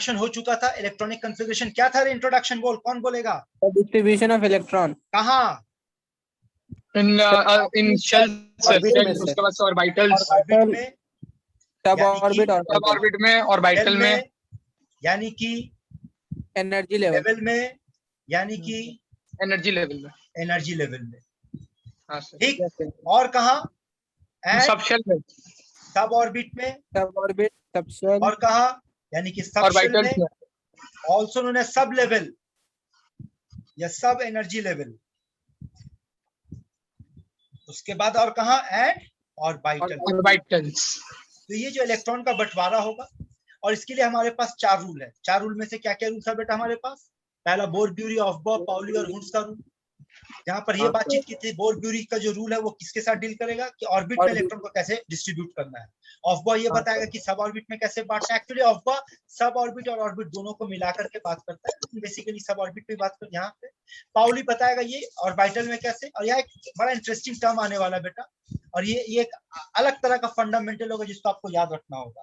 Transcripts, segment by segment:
Introduction हो चुका था। इलेक्ट्रॉनिक कॉन्फ़िगरेशन क्या था? इंट्रोडक्शन बोल, कौन बोलेगा? डिस्ट्रीब्यूशन ऑफ इलेक्ट्रॉन कहाँ? इन शेल उसके बाद ऑर्बिटल्स, ऑर्बिट में, सब ऑर्बिट और सब ऑर्बिट में, ऑर्बिटल में, यानी कि एनर्जी लेवल में, यानी कि एनर्जी लेवल में, एनर्जी लेवल में। हाँ सर। ठीक, और कहाँ? सब शेल में, सब ऑर्बिट में, सब ऑर्बिट सब शेल, और कहाँ? यानी कि सब शेल ऑर्बिटल्स में, में, also known as sub level या सब एनर्जी लेवल। उसके बाद और कहाँ? And orbitals. तो ये जो इलेक्ट्रॉन का बंटवारा होगा, और इसके लिए हमारे पास 4 रूल है। 4 रूल में से क्या क्या रूल था बेटा हमारे पास? पहला बोर ब्यूरी, ऑफबॉ, पाउली और हुंस का रूल। जहां पर ये बातचीत की थी, बोर ब्यूरी का जो रूल है वो किसके साथ डील करेगा कि ऑर्बिट में इलेक्ट्रॉन को कैसे डिस्ट्रीब्यूट करना है। ऑफबॉ ये बताएगा कि सब ऑर्बिट में कैसे बांटना है। एक्चुअली ऑफबॉ सब ऑर्बिट और ऑर्बिट दोनों को मिलाकर के बात करता है, बेसिकली सब ऑर्बिट पे बात कर। यहाँ पे पाउली बताएगा ये ऑर्बिटल में कैसे। और यहाँ एक बड़ा इंटरेस्टिंग टर्म आने वाला बेटा, और ये एक अलग तरह का फंडामेंटल होगा जिसको आपको याद रखना होगा,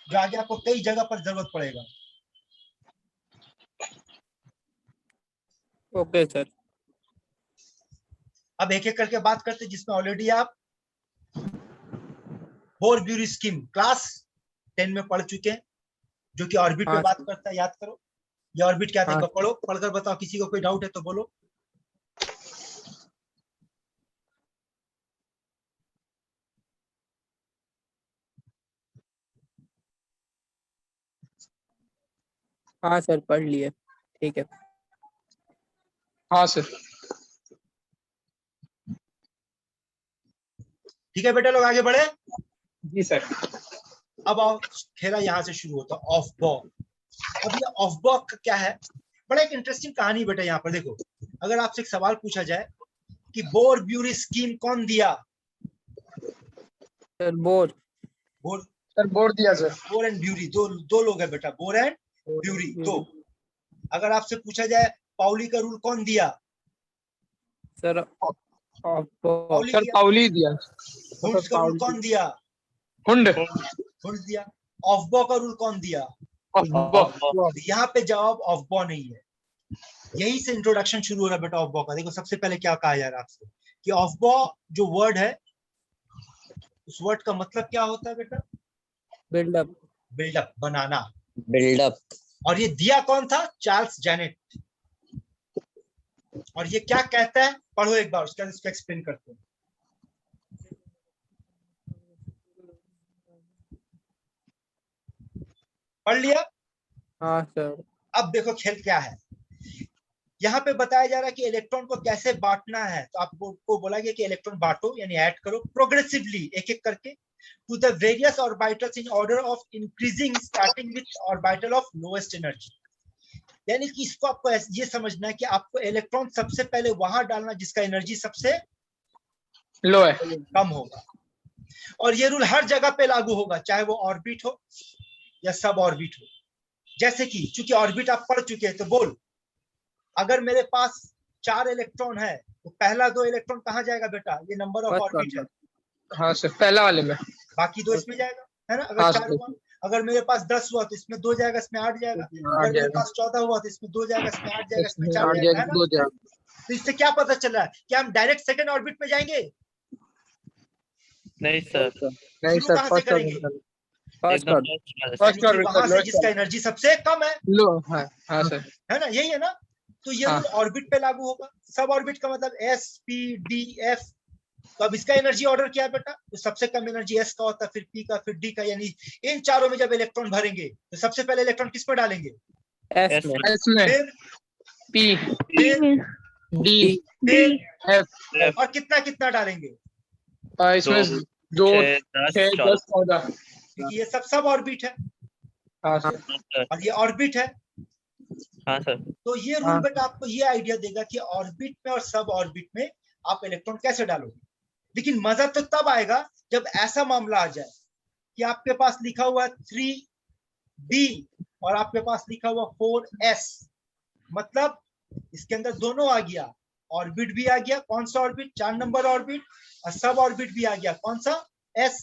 जो आगे आपको कई जगह पर जरूरत पड़ेगा। Okay sir. अब एक एक करके बात करते, जिसमें ऑलरेडी आप बोर ब्यूरी स्कीम क्लास 10 में पढ़ चुके हैं, जो कि ऑर्बिट पे बात करता है। याद करो ये ऑर्बिट क्या था, पढ़ो, पढ़कर बताओ। किसी को कोई डाउट है तो बोलो। हाँ सर पढ़ लिए, ठीक है। हाँ सर। ठीक है बेटा, लोग आगे बढ़े। जी सर। अब आओ, खेला यहाँ से शुरू होता है, ऑफ बॉ। अब ये ऑफ बॉ क्या है? बड़ा एक इंटरेस्टिंग कहानी बेटा। यहाँ पर देखो, अगर आपसे एक सवाल पूछा जाए कि बोर ब्यूरी स्कीम कौन दिया? सर बोर दिया सर। बोर एंड ब्यूरी दो लोग है बेटा, बोर एंड ब्यूरी दो। अगर आपसे पूछा जाए पाउली का रूल कौन दिया? सर पाउली दिया। हुंस का रूल कौन दिया? हुंड दिया। ऑफबॉ का रूल कौन दिया? यहाँ पे जवाब ऑफबॉ नहीं है। यही से इंट्रोडक्शन शुरू हो रहा है बेटा ऑफबॉ का। देखो सबसे पहले क्या कहा जा रहा है आपसे कि ऑफबॉ जो वर्ड है, उस वर्ड का मतलब क्या होता है बेटा? बिल्डअप, बिल्डअप, बनाना, बिल्डअप। और ये दिया कौन था? Charles Janet. और ये क्या कहता है, पढ़ो एक बार, उसके बाद इसको एक्सप्लेन करते हैं। पढ़ लिया? हाँ सर। अब देखो खेल क्या है। यहाँ पे बताया जा रहा है कि इलेक्ट्रॉन को कैसे बांटना है। तो आपको बोला गया कि इलेक्ट्रॉन बांटो, यानी ऐड करो प्रोग्रेसिवली, एक एक करके, to the various orbitals in order of increasing, starting with orbital of lowest energy. यानी कि इसको आपको ये समझना है कि आपको इलेक्ट्रॉन सबसे पहले वहां डालना जिसका एनर्जी सबसे लो है, कम होगा। और ये रूल हर जगह पे लागू होगा, चाहे वो ऑर्बिट हो या सब ऑर्बिट हो। जैसे कि चूंकि ऑर्बिट आप पढ़ चुके हैं, तो बोल, अगर मेरे पास 4 इलेक्ट्रॉन है तो पहला 2 इलेक्ट्रॉन कहाँ जाएगा बेटा? ये नंबर ऑफ ऑर्बिट है। हाँ सर, पहला वाले में, बाकी 2 इसमें जाएगा, है ना? अगर हाँ 4 हुआ, अगर मेरे पास 10 हुआ तो इसमें 2 जाएगा, इसमें 8 जाएगा। अगर मेरे पास 14 हुआ तो इसमें 2 जाएगा, इसमें 8 जाएगा, इसमें 4 जाएगा, है ना? तो इससे क्या पता चल रहा है कि हम डायरेक्ट सेकंड ऑर्बिट में जाएंगे? नहीं सर, नहीं सर, कहां से करेंगे? फर्स्ट ऑर्बिट, वहां से जिसका एनर्जी सबसे कम है। लो, हाँ सर, है ना? यही है ना? तो ये रूल ऑर्बिट पे लागू होगा। सब ऑर्बिट का मतलब एस, पी, डी, एफ। तो अब इसका एनर्जी ऑर्डर क्या है बेटा? तो सबसे कम एनर्जी एस का होता है, फिर पी का, फिर डी का। यानी इन चारों में जब इलेक्ट्रॉन भरेंगे तो सबसे पहले इलेक्ट्रॉन किस पर डालेंगे? एस में, फिर पी, फिर डी, फिर एफ। और कितना कितना डालेंगे? इसमें 2, 6, 10, 14। क्योंकि ये सब ऑर्बिट है। हाँ सर। और ये ऑर्बिट है। हाँ सर। तो ये रूल बेटा आपको ये आइडिया देगा कि ऑर्बिट में और सब ऑर्बिट में आप इलेक्ट्रॉन कैसे डालोगे। लेकिन मजा तो तब आएगा जब ऐसा मामला आ जाए कि आपके पास लिखा हुआ 3d और आपके पास लिखा हुआ 4s। मतलब इसके अंदर दोनों आ गया, ऑर्बिट भी आ गया। कौन सा ऑर्बिट? 4 number orbit. और सब ऑर्बिट भी आ गया। कौन सा? s।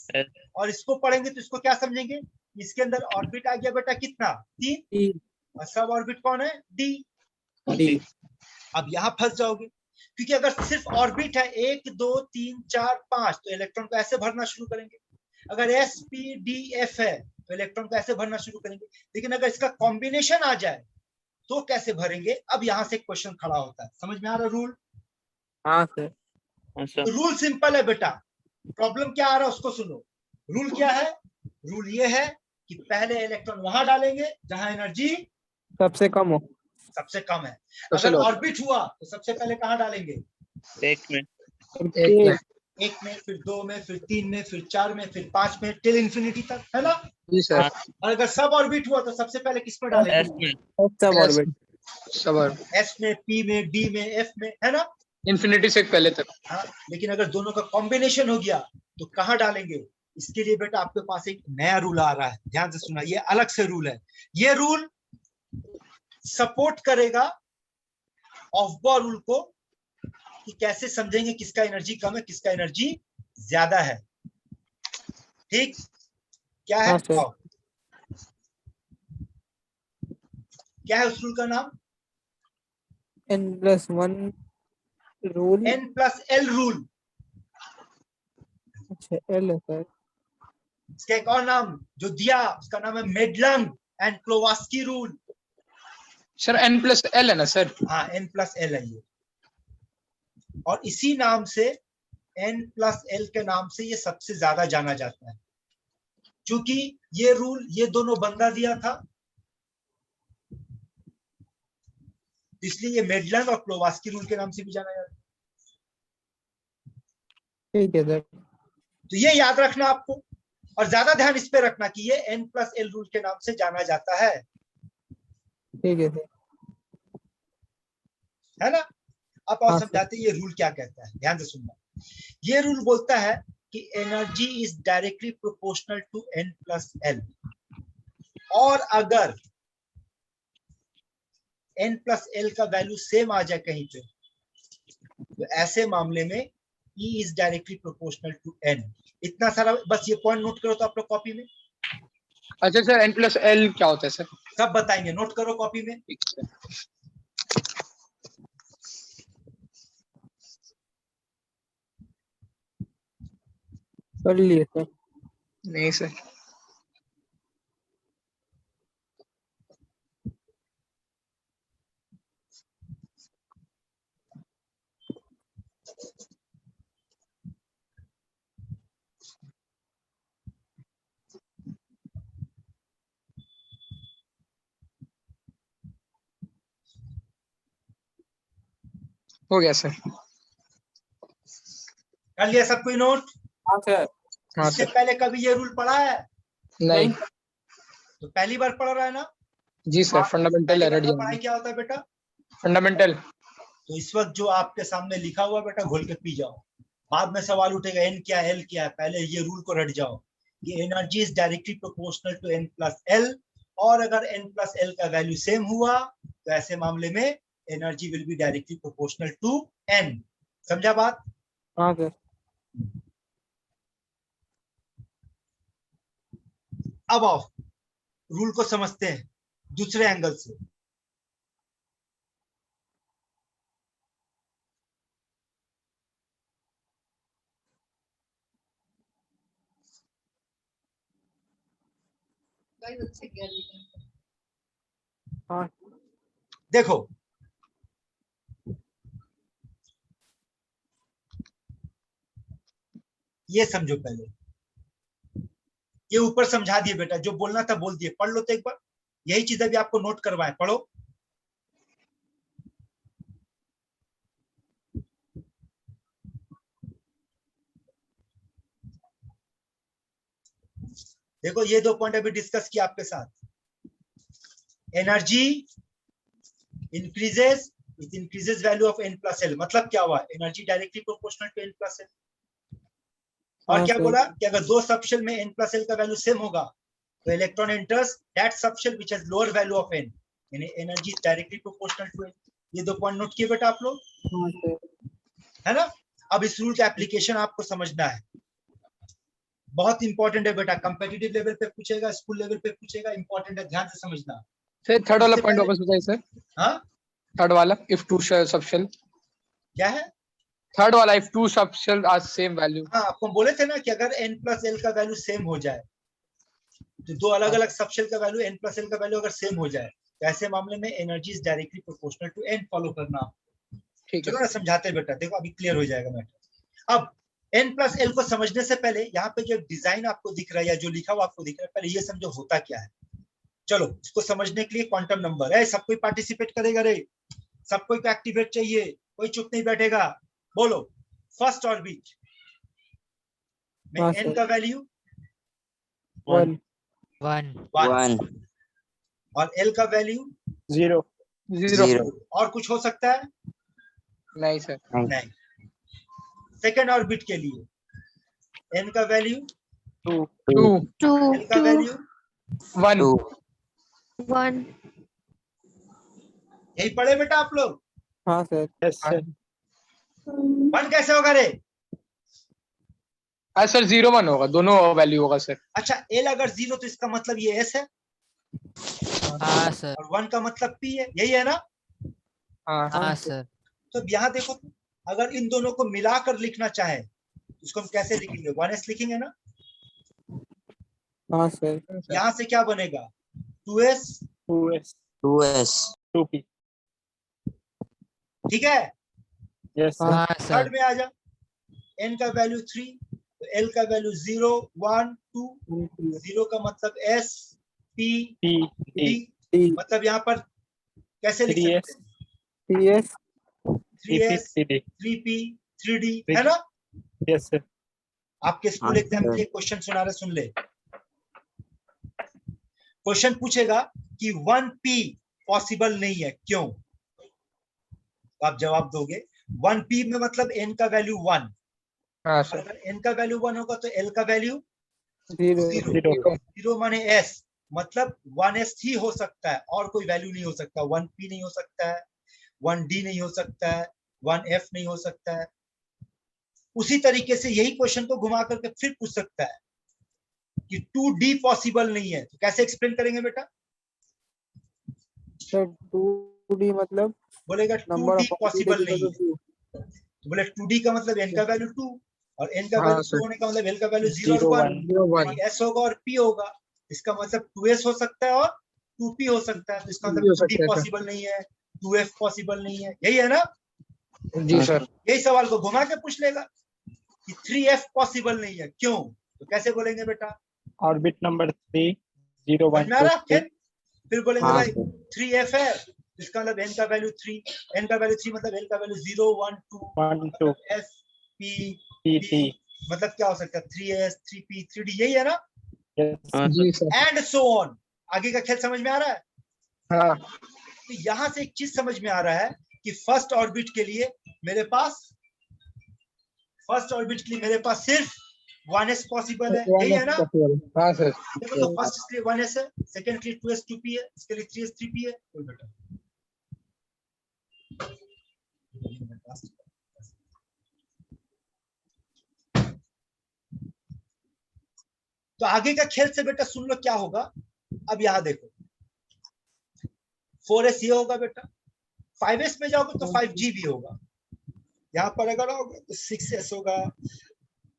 और इसको पढ़ेंगे तो इसको क्या समझेंगे? इसके अंदर ऑर्बिट आ गया बेटा कितना 3 3 और सब ऑर्बिट कौन है डी। D अब यहाँ फंस जाओगे क्योंकि अगर सिर्फ ऑर्बिट है 1 2 3 4 5 तो इलेक्ट्रॉन को ऐसे भरना शुरू करेंगे। अगर एस पी डी एफ है तो इलेक्ट्रॉन को ऐसे भरना शुरू करेंगे। लेकिन अगर इसका कॉम्बिनेशन आ जाए तो कैसे भरेंगे? अब यहाँ से क्वेश्चन खड़ा होता है। समझ में आ रहा रूल? हाँ सर हाँ सर। तो रूल सिंपल है बेटा, प्रॉब्लम क्या आ रहा है उसको सुनो। रूल क्या है? रूल ये है कि पहले इलेक्ट्रॉन वहां डालेंगे जहां एनर्जी सबसे कम हो। सबसे कम है। सबसे अगर लो। ऑर्बिट हुआ तो सबसे पहले कहां डालेंगे? एक में। एक में। 1 में, फिर 2 में, फिर 3 में, फिर 4 में, फिर 5 में, टिल इंफिनिटी तक, है ना? जी सर। और अगर सब ऑर्बिट हुआ तो सबसे पहले किस पर एस डालेंगे? में। सब ऑर्बिट सब एस में, पी में, डी में, एफ में, है ना? इंफिनिटी से पहले तक। हाँ, लेकिन अगर दोनों का कॉम्बिनेशन हो गया तो कहां डालेंगे? इसके लिए बेटा आपके पास एक नया रूल आ रहा है, ध्यान से सुना, ये अलग से रूल है। ये रूल सपोर्ट करेगा ऑफ बॉ रूल को कि कैसे समझेंगे किसका एनर्जी कम है किसका एनर्जी ज्यादा है। ठीक, क्या है? हाँ सर। आओ। क्या है उस रूल का नाम? N+1 rule. N+L rule. अच्छा L है सर। इसका एक और नाम जो दिया उसका नाम है मेडलंग एंड क्लोवास्की रूल। सर N+L है ना सर? हाँ, N+L है ये, और इसी नाम से N+L के नाम से ये सबसे ज्यादा जाना जाता है। क्योंकि ये रूल ये दोनों बंदा दिया था, इसलिए ये मेडलंग और क्लोवास्की रूल के नाम से भी जाना जाता है। ठीक है सर। तो ये याद रखना आपको, और ज्यादा ध्यान इस पे रखना कि ये N+L रूल के नाम से जाना जाता है ठीक है सर। है ना? अब और हाँ, समझाते हैं ये रूल क्या कहता है, ध्यान से सुनना। ये रूल बोलता है कि energy is directly proportional to N+L, और अगर N+L का वैल्यू सेम आ जाए कहीं पे तो ऐसे मामले में E is directly proportional to N। इतना सारा बस ये पॉइंट नोट करो तो आप लोग कॉपी में। अच्छा सर N+L क्या होता है सर? सब बताएंगे, नोट करो कॉपी में। कर लिए सर। नहीं सर। हो गया सर। कर लिया सब कोई नोट? हाँ सर। हाँ इससे सर। पहले कभी ये रूल पढ़ा है? नहीं। तो पहली बार पढ़ रहा है ना? जी सर फंडामेंटल पहली बार एरर का पढ़ाई क्या होता है बेटा? फंडामेंटल। तो इस वक्त जो आपके सामने लिखा हुआ बेटा घोल के पी जाओ। बाद में सवाल उठेगा N क्या L क्या है, पहले ये रूल को रट जाओ कि energy is directly proportional to N+L, और अगर N+L का वैल्यू सेम हुआ तो ऐसे मामले में energy will be directly proportional to N। समझा बात? हाँ सर। अब आओ रूल को समझते हैं दूसरे एंगल से। हाँ देखो, ये समझो पहले, ये ऊपर समझा दिए बेटा, जो बोलना था बोल दिए। पढ़ लो तो एक बार, यही चीज अभी आपको नोट करवाएं, पढ़ो। देखो ये दो पॉइंट अभी डिस्कस किया आपके साथ। Energy increases, it increases value of N+L। मतलब क्या हुआ? Energy directly proportional to N+L। और हाँ क्या सर। बोला कि अगर दो सबशेल में N+L का वैल्यू सेम होगा तो electron enters that subshell which has lower value of N, यानी energy directly proportional to N। ये दो पॉइंट नोट किए बेटा आप लोग, हाँ सर। है ना? अब इस रूल का एप्लीकेशन आपको समझना है। बहुत इंपॉर्टेंट है बेटा, कंपेटिटिव लेवल पे पूछेगा, स्कूल लेवल पे पूछेगा, इंपॉर्टेंट है, ध्यान से समझना। सर थर्ड वाला इससे पॉइंट पहले- वापस बताइए सर। हाँ थर्ड वाला इफ टू सब शेल, क्या है? थर्ड वाला if two subshell are same value. हाँ, आपको बोले थे ना कि अगर n प्लस एल का वैल्यू सेम हो जाए, तो दो अलग अलग सबशेल का वैल्यू n प्लस एल का वैल्यू अगर सेम हो जाए, तो ऐसे मामले में energy is directly proportional to n follow करना। ठीक है चलो ना समझाते हैं बेटा, देखो अभी क्लियर हो जाएगा मैटर। अब n प्लस एल को समझने से पहले यहाँ पे जो डिजाइन आपको दिख रहा है या जो लिखा हुआ आपको दिख रहा है, पहले ये समझो होता क्या है। चलो इसको समझने के लिए क्वांटम नंबर है, सब कोई पार्टिसिपेट करेगा रे, सब कोई को एक्टिवेट चाहिए, कोई चुप नहीं बैठेगा। बोलो फर्स्ट ऑर्बिट में हाँ, n सर। का वैल्यू 1 1 और l का वैल्यू 0 0 और कुछ हो सकता है? नहीं सर। नहीं। सेकेंड ऑर्बिट के लिए n का वैल्यू 2 l का वैल्यू 1 2 यही पढ़े बेटा आप लोग? हाँ सर। 1 कैसे होगा रे? सर 0 1 होगा, दोनों वैल्यू होगा सर। अच्छा l अगर 0 तो इसका मतलब ये s है हाँ सर। और 1 का मतलब p है, यही है ना? हाँ हाँ सर। तो अब यहाँ देखो, अगर इन दोनों को मिलाकर लिखना चाहे तो इसको हम कैसे लिखेंगे? 1s लिखेंगे ना। हाँ सर। यहाँ से क्या बनेगा? 2s 2s ठीक है। हाँ सर। थर्ड में आ जा, n का वैल्यू 3 तो l का वैल्यू 0 1 2, 0 का मतलब s p d, मतलब यहाँ पर कैसे लिख सकते हैं? 3s 3s 3p 3d है ना? Yes sir. आपके स्कूल हाँ, एग्जाम के लिए क्वेश्चन सुना रहे, सुन ले। क्वेश्चन पूछेगा कि 1p पॉसिबल नहीं है, क्यों? तो आप जवाब दोगे 1p में मतलब n का वैल्यू 1, हाँ सर। अगर n का वैल्यू 1 होगा तो l का वैल्यू 0 0 माने s, मतलब 1s ही हो सकता है और कोई वैल्यू नहीं हो सकता। 1p नहीं हो सकता है, 1d नहीं हो सकता है, 1f नहीं हो सकता है। उसी तरीके से यही क्वेश्चन को घुमा करके फिर पूछ सकता है कि 2d पॉसिबल नहीं है, तो कैसे एक्सप्लेन करेंगे बेटा? सर 2d मतलब बोलेगा नंबर 2d ऑफ पॉसिबल नहीं है, तो बोले 2d का मतलब n का वैल्यू 2 और n का हाँ, वैल्यू सर। 2 होने का मतलब l का वैल्यू 0 और 1, 0 1 यानी s होगा और p होगा। इसका मतलब 2s हो सकता है और 2p हो सकता है, तो इसका भी हो मतलब सकता 2d है, सर। पॉसिबल नहीं है, 2f पॉसिबल नहीं है, यही है ना? जी सर। यही सवाल को घुमा के पूछ लेगा कि 3f पॉसिबल नहीं है, क्यों? तो कैसे बोलेंगे बेटा? ऑर्बिट नंबर 3 0 समझ 1 में आ 2 रहा है? फिर बोलेंगे हाँ, भाई 3f है, इसका मतलब n का वैल्यू 3, n का वैल्यू 3 मतलब l का वैल्यू 0 1 2, 1 2 s p p मतलब क्या हो सकता है? 3s 3p 3d, यही है ना? हाँ जी सर। And so on. आगे का खेल समझ में आ रहा है? हाँ तो यहां से एक चीज समझ में आ रहा है कि फर्स्ट ऑर्बिट के लिए मेरे पास सिर्फ 1s पॉसिबल है, यही है ना? हाँ सर। देखो तो फर्स्ट के लिए 1s है, सेकंड के लिए 2s 2p है, इसके लिए 3s 3p है, कोई बेटा। तो आगे का खेल से बेटा सुन लो क्या होगा। अब यहां देखो 4s ये होगा बेटा, 5s में जाओगे तो 5g भी होगा, यहाँ पर अगर आओगे तो 6s होगा,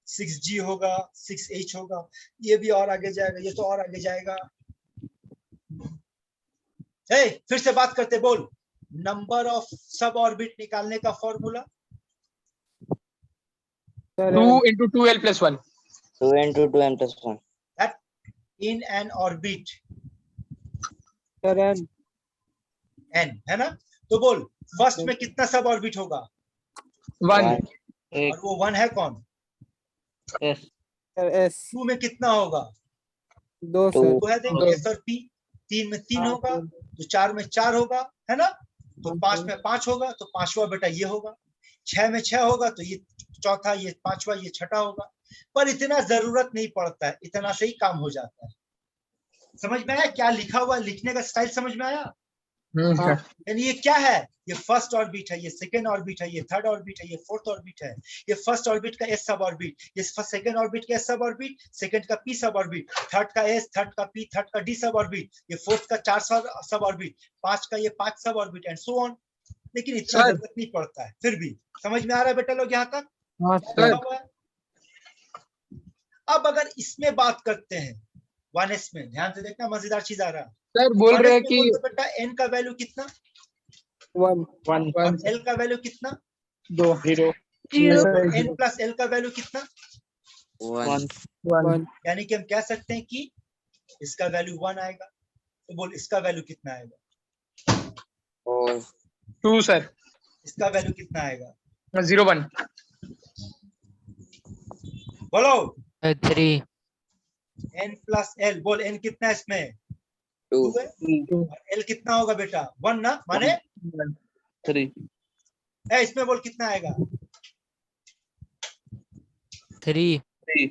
6g होगा, 6h होगा, ये भी और आगे जाएगा, ये तो और आगे जाएगा। फिर से बात करते, बोल नंबर ऑफ सब ऑर्बिट निकालने का formula. 2 into 2l plus 1 2 into 2n plus 1 that in an orbit sir n n है ना? तो बोल फर्स्ट में कितना सब ऑर्बिट होगा? 1 एक और वो 1 है कौन? s सर s 2 में कितना होगा? 2 2 सर तो है देखो दो। s और p, 3 में 3 हाँ, होगा, सर। तो 4 में 4 होगा, है ना? तो हाँ, 5 सर। में 5 होगा, तो पांचवा बेटा ये होगा, 6 में 6 होगा, तो ये चौथा, ये पांचवा, ये छठा होगा। पर इतना जरूरत नहीं पड़ता है, इतना से ही काम हो जाता है। समझ में आया क्या लिखा हुआ? लिखने का स्टाइल समझ में आया? सर। यानी ये क्या है, ये फर्स्ट ऑर्बिट है, ये सेकेंड ऑर्बिट है, ये थर्ड ऑर्बिट है, ये फोर्थ ऑर्बिट है। ये फर्स्ट ऑर्बिट का एस सब ऑर्बिट, ये सेकेंड ऑर्बिट का एस सब ऑर्बिट, सेकेंड का पी सब ऑर्बिट, थर्ड का एस, थर्ड का पी, थर्ड का डी सब ऑर्बिट, ये फोर्थ का 4 सब ऑर्बिट, 5 का ये 5 सब ऑर्बिट एंड सो ऑन। लेकिन इतना सर। जरूरत नहीं पड़ता है, फिर भी समझ में आ रहा है बेटा लोग यहाँ तक? हाँ क्या सर। लिखा हुआ है? अब अगर इसमें बात करते हैं 1s में, ध्यान से देखना, मजेदार चीज आ रहा है। सर बोल रहे हैं 1s में कि बोल दो बेटा n का वैल्यू कितना 1 1 और l का वैल्यू कितना, 2 0 n प्लस l का वैल्यू कितना। 1 1 यानी कि हम कह सकते हैं कि इसका वैल्यू 1 आएगा, तो बोल इसका वैल्यू कितना आएगा। 4 2 सर। इसका वैल्यू कितना आएगा 0 1 बोलो। 3 n प्लस l, बोल n कितना है इसमें 2 2 है और l कितना होगा बेटा 1 ना, माने 3 है, इसमें बोल कितना आएगा 3 ये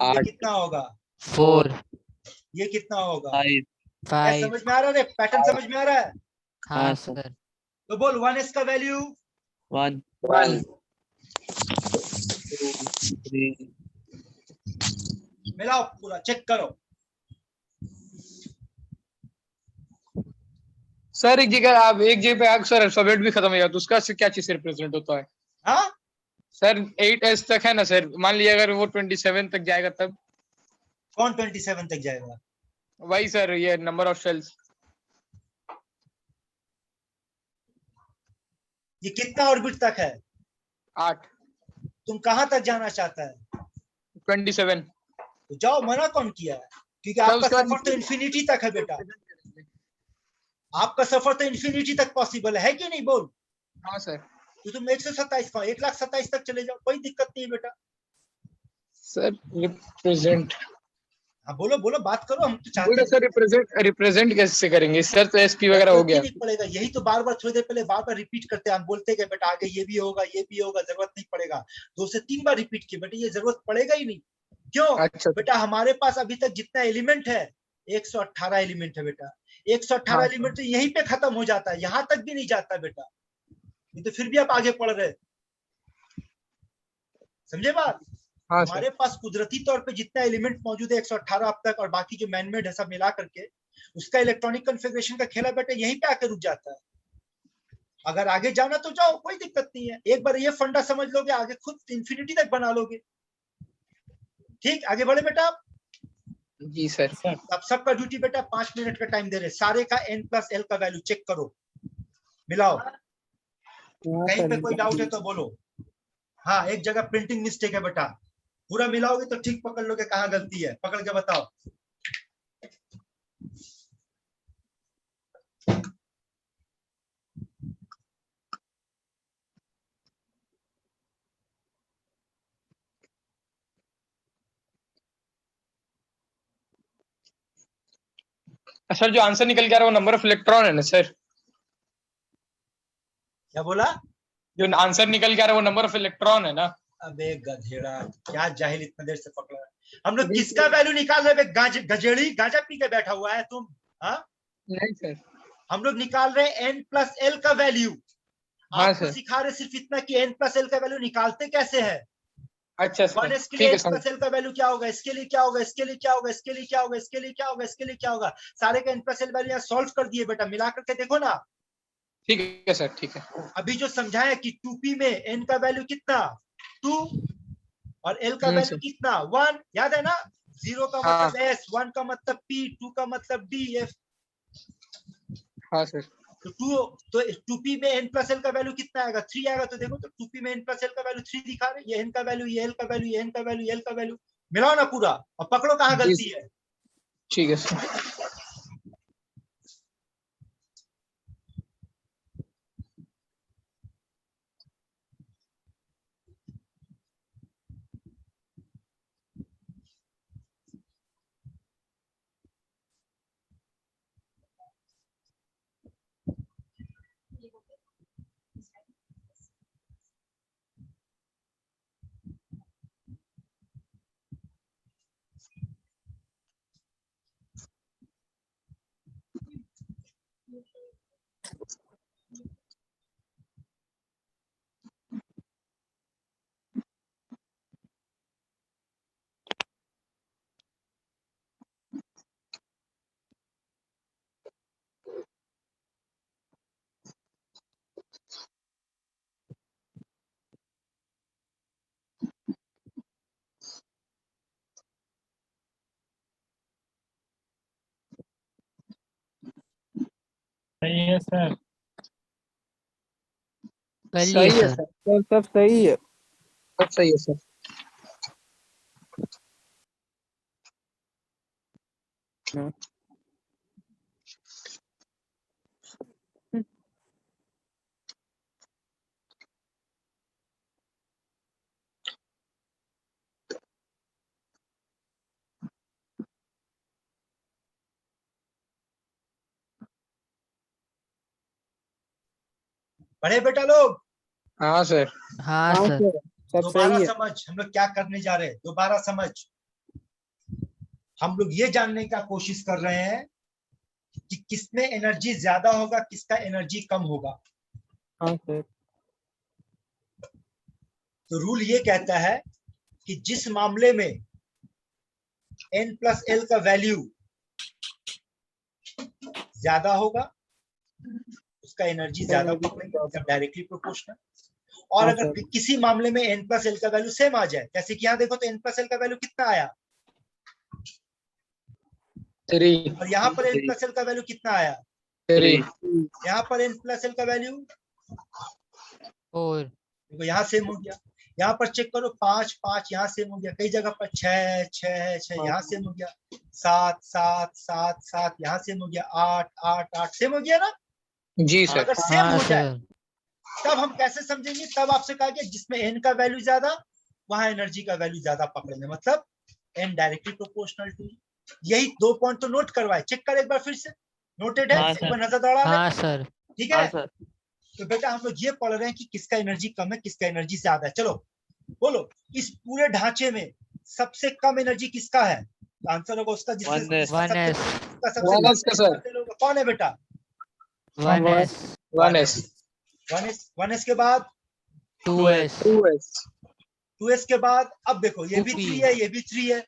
8 कितना होगा 4 ये कितना होगा 5 क्या 5। समझ में आ रहा है, पैटर्न समझ में आ रहा है। हाँ हाँ, सर। तो बोल 1s का वैल्यू 1 1 2 3 मिलाओ पूरा चेक करो। सर एक जगह आप एक जगह पे सर अल्फाबेट भी खत्म हो जाता है, उसका से क्या चीज से रिप्रेजेंट होता है हाँ सर? 8s तक है ना सर, मान लीजिए अगर वो 27 तक जाएगा तब? कौन 27 तक जाएगा, वही सर, ये नंबर ऑफ शेल्स। ये कितना ऑर्बिट तक है, 8 तुम कहां तक जाना चाहता है, 27 तो जाओ, मना कौन किया है, क्योंकि सर, आपका उसके बाद सफर तो इन्फिनिटी तक है बेटा, आपका सफर तो इन्फिनिटी तक पॉसिबल है कि नहीं बोल। हाँ सर। तो तुम 127 का 1,27,000 तक चले जाओ, कोई दिक्कत नहीं है बेटा। सर रिप्रेजेंट हाँ बोलो बोलो, बात करो, हम तो चाहते बोल हैं सर, रिप्रेजेंट कैसे करेंगे सर? तो एसपी वगैरह हो जरूरत ही गया। नहीं पड़ेगा, यही तो बार बार थोड़ी देर पहले बार बार रिपीट करते हैं, हम बोलते हैं कि बेटा आगे ये भी होगा ये भी होगा, जरूरत नहीं पड़ेगा। 2 से 3 बार रिपीट किए बेटा, ये जरूरत पड़ेगा ही नहीं। क्यों अच्छा बेटा, हमारे पास अभी तक जितना एलिमेंट है 118 एलिमेंट है बेटा, 118 हाँ, एलिमेंट तो यहीं पे खत्म हो जाता है, यहाँ तक भी नहीं जाता बेटा, ये तो फिर भी आप आगे पढ़ रहे, समझे बात। हाँ हमारे सर। पास कुदरती तौर पे जितना एलिमेंट मौजूद है 118 अब तक, और बाकी जो मैनमेड है सब मिला करके, उसका इलेक्ट्रॉनिक कॉन्फ़िगरेशन का खेला बेटा यहीं पे आकर रुक जाता है। अगर आगे जाना तो जाओ, कोई दिक्कत नहीं है, एक बार ये फंडा समझ लोगे आगे खुद इंफिनिटी तक बना लोगे। ठीक, आगे बढ़े बेटा आप। जी सर। अब सबका ड्यूटी बेटा 5 मिनट का टाइम दे रहे, सारे का n प्लस l का वैल्यू चेक करो, मिलाओ, कहीं पे कोई डाउट है तो बोलो। हाँ, एक जगह प्रिंटिंग मिस्टेक है बेटा, पूरा मिलाओगे तो ठीक पकड़ लोगे कहाँ गलती है, पकड़ के बताओ। सर जो आंसर निकल के आ रहा है वो नंबर ऑफ इलेक्ट्रॉन है ना सर? क्या बोला, जो आंसर निकल के आ रहा है वो नंबर ऑफ इलेक्ट्रॉन है ना? अबे गधेड़ा, क्या जाहिल इतना देर से पकड़ा है। हम लोग किसका वैल्यू निकाल रहे हैं, गजेड़ी गांजा पी के बैठा हुआ है तुम, हाँ नहीं सर। हम लोग निकाल रहे हैं n प्लस l का वैल्यू। हाँ आपको सर। सिखा रहे सिर्फ इतना कि n प्लस l का वैल्यू निकालते कैसे है। अच्छा सर, 1s के ठीक लिए है n सर। प्लस l का वैल्यू क्या होगा, इसके लिए क्या होगा, इसके लिए क्या होगा, इसके लिए क्या होगा, इसके लिए क्या होगा, इसके लिए क्या होगा, सारे का n प्लस l वैल्यू यहाँ सॉल्व कर दिए बेटा, मिला करके देखो ना। ठीक है सर, ठीक है। अभी जो समझाया कि 2p में n का वैल्यू कितना 2 और l का वैल्यू सर। कितना 1, याद है ना। 0 का हाँ। मतलब s, 1 का मतलब p, 2 का मतलब d, f। हाँ सर। तो 2p में n प्लस l का वैल्यू कितना आएगा 3 आएगा, तो देखो तो 2p में n प्लस l का वैल्यू 3 दिखा रहे, ये n का वैल्यू, ये l का वैल्यू, ये n का वैल्यू, ये l का वैल्यू, मिलाओ ना पूरा और पकड़ो कहाँ जी गलती है। ठीक है सर। सही है सर। कर सही लिए है सर। सर, सर सब सही है। सब सही है सर। बड़े बेटा लोग हाँ सर। हाँ हाँ सर। सर सब दोबारा सही है। समझ, हम लोग क्या करने जा रहे हैं, दोबारा समझ। हम लोग ये जानने का कोशिश कर रहे हैं कि किसमें एनर्जी ज्यादा होगा, किसका एनर्जी कम होगा। हाँ सर। तो रूल ये कहता है कि जिस मामले में n+l का वैल्यू ज्यादा होगा उसका एनर्जी ज्यादा पकड़ेगा, मतलब डायरेक्टली प्रोपोर्शनल। और हाँ अगर सर। किसी मामले में n+l का वैल्यू सेम आ जाए, जैसे कि यहाँ देखो तो n+l का वैल्यू कितना आया, 3 और यहाँ पर n+l का वैल्यू कितना आया, 3 यहाँ पर n+l का वैल्यू 4 देखो यहाँ सेम हो गया। यहाँ पर चेक करो 5 5 यहाँ सेम हो गया, कई जगह पर 6 6 6 यहाँ सेम हो गया, 7 7 7 7 यहाँ सेम हो गया, 8 8 8 सेम हो गया ना। जी सर। अगर सेम हाँ हो जाए सर। तब हम कैसे समझेंगे, तब आपसे कहा गया जिसमें n का वैल्यू ज्यादा वहां एनर्जी का वैल्यू ज्यादा पकड़ेंगे, मतलब n डायरेक्टली प्रोपोर्शनल टू। यही 2 पॉइंट तो नोट करवाए, चेक कर एक बार फिर से, नोटेड है, हाँ एक सर। बार नजर दौड़ा ले, हाँ सर। ठीक हाँ है। सर। तो बेटा हम लोग ये पढ़ रहे हैं कि किसका एनर्जी कम है, किसका एनर्जी ज्यादा है। चलो बोलो, इस पूरे ढांचे में सबसे कम एनर्जी किसका है, आंसर होगा उसका जिसमें 1s। जिसका सबसे 1s। जिसका सबसे 1s का सर। कम होगा। कौन है बेटा, 1s। 1s। 1s के बाद 2s। 2s। 2s के बाद, अब देखो ये भी 2p। 3 है, ये भी 3 है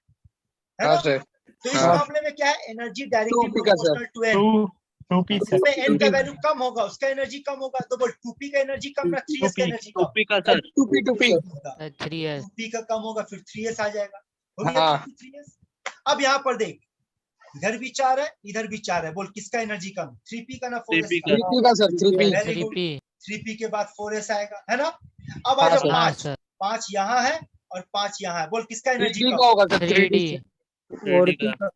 हाँ ना। सर। तो इस हाँ। मामले में क्या है, एनर्जी डायरेक्टली 2p का sir. Proportional to n। 2p sir. जिसमें n का वैल्यू कम होगा उसका एनर्जी कम होगा, तो बोल 2p का एनर्जी कम ना 3s का 2p एनर्जी कम 2p का सर। 2p होगा। 3s। 2p का कम होगा, फिर 3s आ जाएगा, हो गया हाँ। 3s। अब यहाँ पर देख, इधर भी 4 है, इधर भी 4 है, बोल किसका एनर्जी कम, 3p का ना 4s 3p का। 3p का sir. 3p। Very good, 3p। 3p के बाद 4s आएगा, है ना। अब आ हाँ जाओ सर। हाँ 5 सर। 5 यहाँ है और 5 यहाँ है, बोल किसका एनर्जी 3d कम, का होगा सर। 3d। 4p 3d का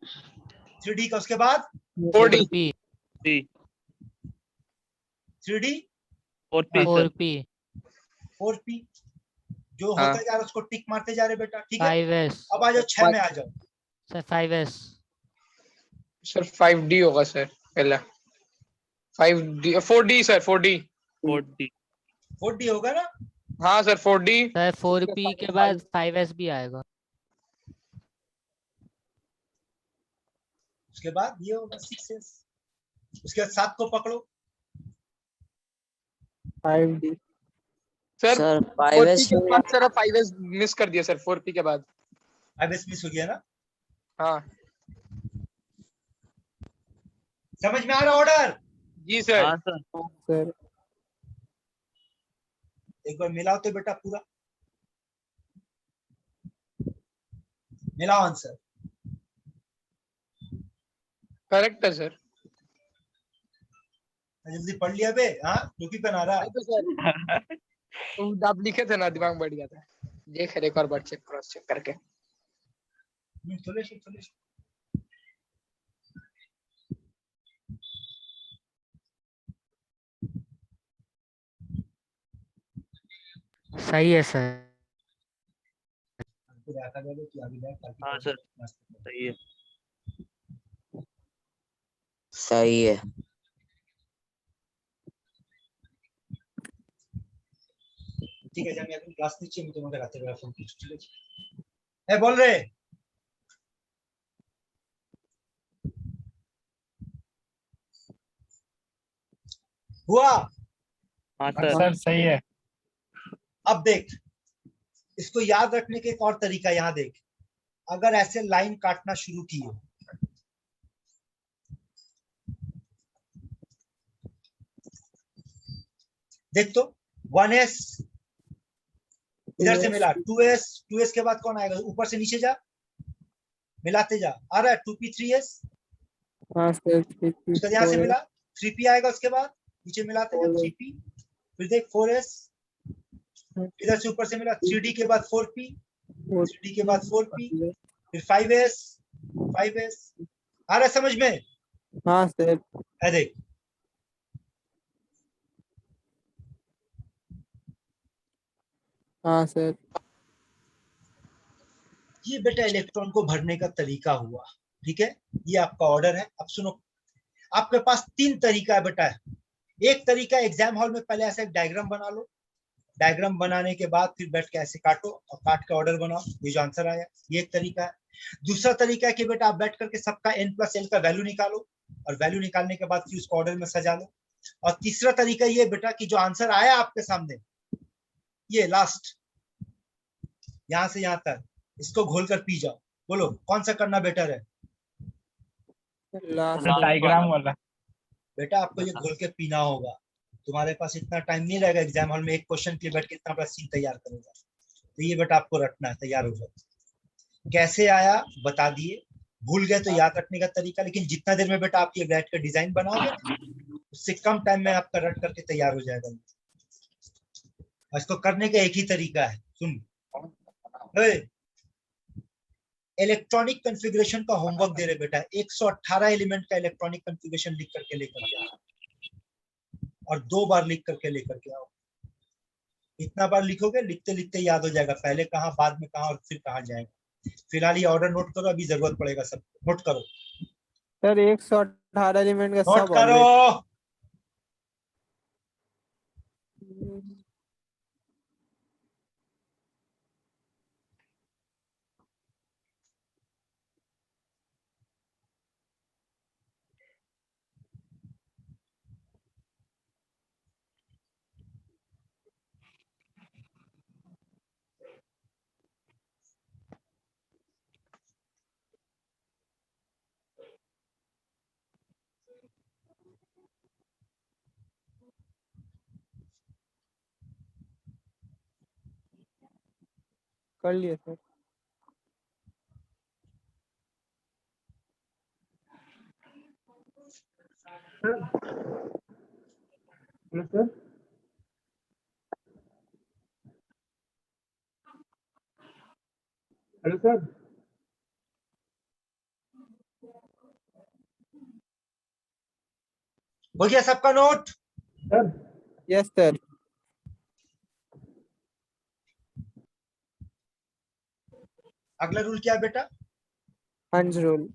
3d का। उसके बाद 4d। 4p। 3d 4p sir. 4p। 4p, जो हाँ। होता जा रहा है उसको टिक मारते जा रहे बेटा, ठीक है। 5s। अब आ जाओ 6 में आ जाओ, सर 5s। सर 5d होगा सर पहला। 5d 4d sir 4d। 4d 4d होगा ना। हाँ सर 4d। सर 4p के बाद 5s भी आएगा। उसके बाद ये होगा 6s, उसके बाद 7 को पकड़ो, 5d सर 4p 5s के बाद सर 5s मिस कर दिया सर 4p के बाद। 5s मिस हो गया ना। हाँ समझ में आ रहा ऑर्डर, जी सर। हाँ सर। सर। एक बार मिलाओ तो बेटा पूरा मिलाओ आंसर। करेक्ट है सर। जल्दी पढ़ लिया बे, हाँ टोपी पहना रहा। तो सर तो आप लिखे थे ना, दिमाग बढ़ गया था। देख एक और बार चेक क्रॉस चेक करके। थोड़े सही है सर। हाँ सर सही है। सही है। ठीक है, जब मैं अपनी क्लास नीचे में तुम्हारे रात में फोन ठीक है बोल रहे हुआ। हाँ हाँ सर। सर सही है। अब देख, इसको याद रखने के एक और तरीका यहाँ देख, अगर ऐसे लाइन काटना शुरू किए, देख तो 1s इधर से मिला, 2s के बाद कौन आएगा, ऊपर से नीचे जा, मिलाते जा, आ रहा है 2p 3s, हाँ सर उसका यहाँ से मिला 3p आएगा उसके बाद, नीचे मिलाते हैं 3p, फिर देख 4s, इधर से ऊपर से मिला 3d के बाद 4p, 3d के बाद 4p, फिर 5s, 5s। आ रहा है समझ में? हाँ सर। है देख, हाँ सर। ये बेटा इलेक्ट्रॉन को भरने का तरीका हुआ, ठीक है। ये आपका ऑर्डर है। अब सुनो, आपके पास 3 तरीका है बेटा। एक तरीका एग्जाम हॉल में पहले ऐसे एक डायग्राम बना लो, डायग्राम बनाने के बाद फिर बैठ के ऐसे काटो और काट के ऑर्डर बनाओ, ये जो आंसर आया, ये एक तरीका है। दूसरा तरीका है कि बेटा आप बैठ करके सबका n+l का वैल्यू निकालो और वैल्यू निकालने के बाद फिर उसको ऑर्डर में सजा लो। और तीसरा तरीका ये बेटा कि जो आंसर आया आपके सामने, ये लास्ट यहां से यहां तक, इसको घोल कर पी जाओ। बोलो कौन सा करना बेटर है? लास्ट। डायग्राम वाला। बेटा आपको ये घोल के पीना होगा, तुम्हारे पास इतना टाइम नहीं रहेगा एग्जाम हॉल में एक क्वेश्चन के लिए बैठ के इतना बड़ा सीन तैयार करेगा। तो ये बेटा आपको रटना है, तैयार हो जाओ। कैसे आया बता दिए, भूल गए तो याद रखने का तरीका, लेकिन जितना देर में बेटा आप ये बैठ कर डिजाइन बनाओगे उससे कम टाइम में आपका रट करके तैयार हो जाएगा। इसको करने का एक ही तरीका है, सुन। इलेक्ट्रॉनिक कॉन्फ़िगरेशन का होमवर्क दे रहे बेटा, 118 एलिमेंट का इलेक्ट्रॉनिक कॉन्फ़िगरेशन लिख करके लेकर के आओ और 2 बार लिख करके लेकर के आओ। इतना बार लिखोगे, लिखते लिखते याद हो जाएगा, पहले कहाँ बाद में कहाँ और फिर कहाँ जाएगा। फिलहाल ये ऑर्डर नोट करो, अभी जरूरत पड़ेगा सब, नोट करो सर 118 एलिमेंट का नोट सब करो। कर लिए sir. Hello sir. Hello sir. हो गया सबका नोट? Sir yes sir. अगला रूल क्या है बेटा? हंस रूल।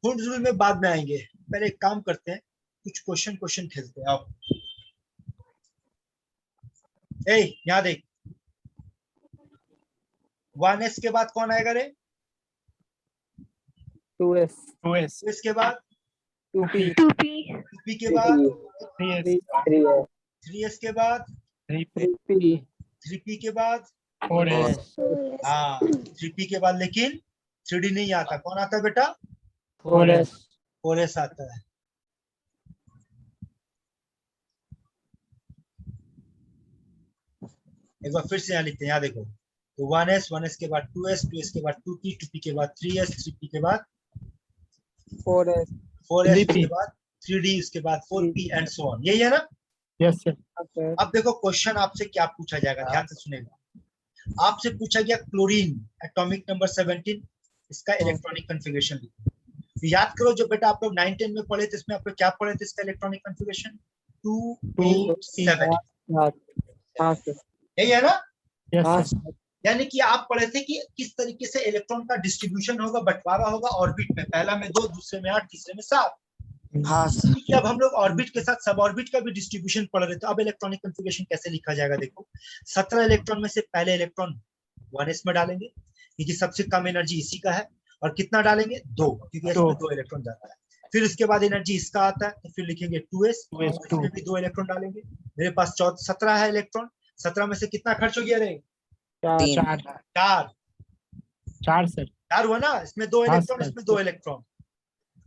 हुंड रूल में बाद में आएंगे, पहले एक काम करते हैं, कुछ क्वेश्चन खेलते हैं। आओ यहाँ देख, 1s के बाद कौन आएगा रे? 2s। 2s। इसके बाद 2p। 2p के बाद 3s। 3s के बाद 3p। 3p के बाद 4s। हाँ 3p के बाद, लेकिन 3d नहीं आता। कौन आता है बेटा? 4s। 4s आता है। एक बार फिर से यहाँ लिखते हैं, यहाँ देखो, तो 1s के बाद 2s के बाद 2p के बाद 3s, 3p के बाद 4s। 4s के बाद 3d, उसके बाद 4p एंड सो ऑन। यही है ना? Yes sir. सर अब देखो क्वेश्चन आपसे क्या पूछा जाएगा, ध्यान से सुनेगा। आपसे पूछा गया क्लोरीन एटॉमिक नंबर 17, इसका इलेक्ट्रॉनिक कॉन्फ़िगरेशन लिखो। तो याद करो जो बेटा आप लोग 9-10 में पढ़े थे, इसमें आप लोग क्या पढ़े थे? इसका इलेक्ट्रॉनिक कॉन्फ़िगरेशन 2 8 7। हाँ सर। यही है ना? Yes sir. यानी कि आप पढ़े थे कि किस तरीके से इलेक्ट्रॉन का डिस्ट्रीब्यूशन होगा, बंटवारा होगा ऑर्बिट में, पहला में 2, दूसरे में 8, तीसरे में 7। हाँ सर। कि अब हम लोग ऑर्बिट के साथ सब ऑर्बिट का भी डिस्ट्रीब्यूशन पढ़ रहे थे। अब इलेक्ट्रॉनिक कॉन्फ़िगरेशन कैसे लिखा जाएगा देखो, 17 इलेक्ट्रॉन में से पहले इलेक्ट्रॉन 1s में डालेंगे क्योंकि सबसे कम एनर्जी इसी का है, और कितना डालेंगे? 2, क्योंकि इसमें 2 इलेक्ट्रॉन जाता है। फिर उसके बाद एनर्जी इसका आता है, तो फिर लिखेंगे 2s, इसमें भी 2 इलेक्ट्रॉन डालेंगे। मेरे पास 17 है इलेक्ट्रॉन, 17 में से कितना खर्च हो गया रे? 4 सर। 4 हुआ ना, इसमें 2 इलेक्ट्रॉन, इसमें 2 इलेक्ट्रॉन।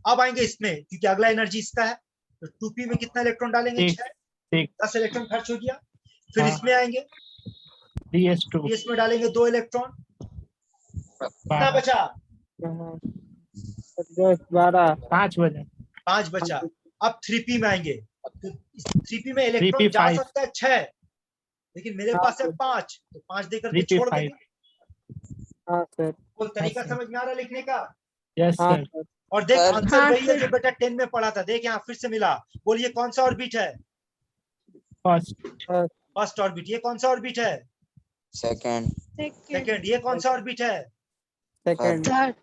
अब आएंगे इसमें, क्योंकि अगला एनर्जी इसका है, तो 2p में कितना इलेक्ट्रॉन डालेंगे? 6, 10 इलेक्ट्रॉन खर्च हो गया। फिर इसमें आएंगे 3s2। इसमें डालेंगे 2 इलेक्ट्रॉन, कितना बचा? 10 12 5 बजे। 5 बचा। अब 3p में आएंगे तो 3p में इलेक्ट्रॉन जा 3p5 सकता है 6, लेकिन मेरे पास है 5, तो 5 दे करके छोड़ 3p5 देंगे। हाँ सर। वो तरीका सर। समझ में आ रहा है लिखने का? यस हाँ सर सर। और देख सर। आंसर हाँ, वही है सर। जो बेटा 10 में पढ़ा था। देख यहाँ फिर से मिला। बोलिए कौन सा ऑर्बिट है? First first orbit. ये कौन सा ऑर्बिट है? सेकंड। सेकंड। ये कौन सा ऑर्बिट है? सेकंड। थर्ड।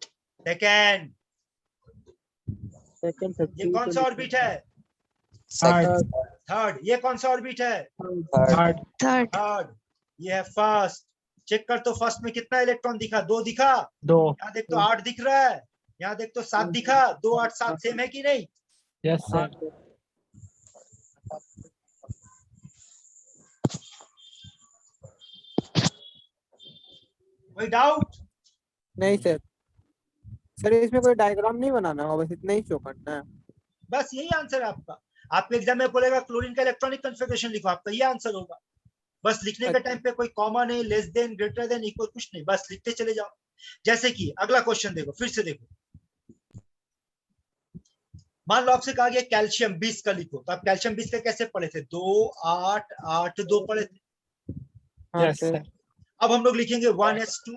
सेकंड। सेकंड। ये कौन सा ऑर्बिट है? सेकंड। थर्ड। ये कौन सा ऑर्बिट है? थर्ड। Third third. थर्ड। ये है फर्स्ट। चेक कर तो फर्स्ट में कितना इलेक्ट्रॉन दिखा? 2 दिखा। 2 यहाँ देख तो 8 दिख रहा है, यहाँ देख तो 7 दिखा। 2 8 7 सेम है कि नहीं? यस सर कोई डाउट? नहीं सर। सर इसमें कोई डायग्राम नहीं बनाना होगा, बस इतना ही शो करना है। बस यही आंसर है आपका। आपके एग्जाम में बोलेगा क्लोरीन का इलेक्ट्रॉनिक कन्फिगरेशन लिखो, आपका ये आंसर होगा। बस लिखने के टाइम पे कोई कॉमा नहीं, less than, greater than, equal कुछ नहीं, बस लिखते चले जाओ। जैसे कि अगला क्वेश्चन देखो, फिर से देखो। मान लो आपसे कहा गया कैल्शियम 20 का लिखो, तो आप कैल्शियम 20 का कैसे पढ़े थे? 2 8 8 2 पढ़े थे। हाँ यस सर। सर अब हम लोग लिखेंगे 1s2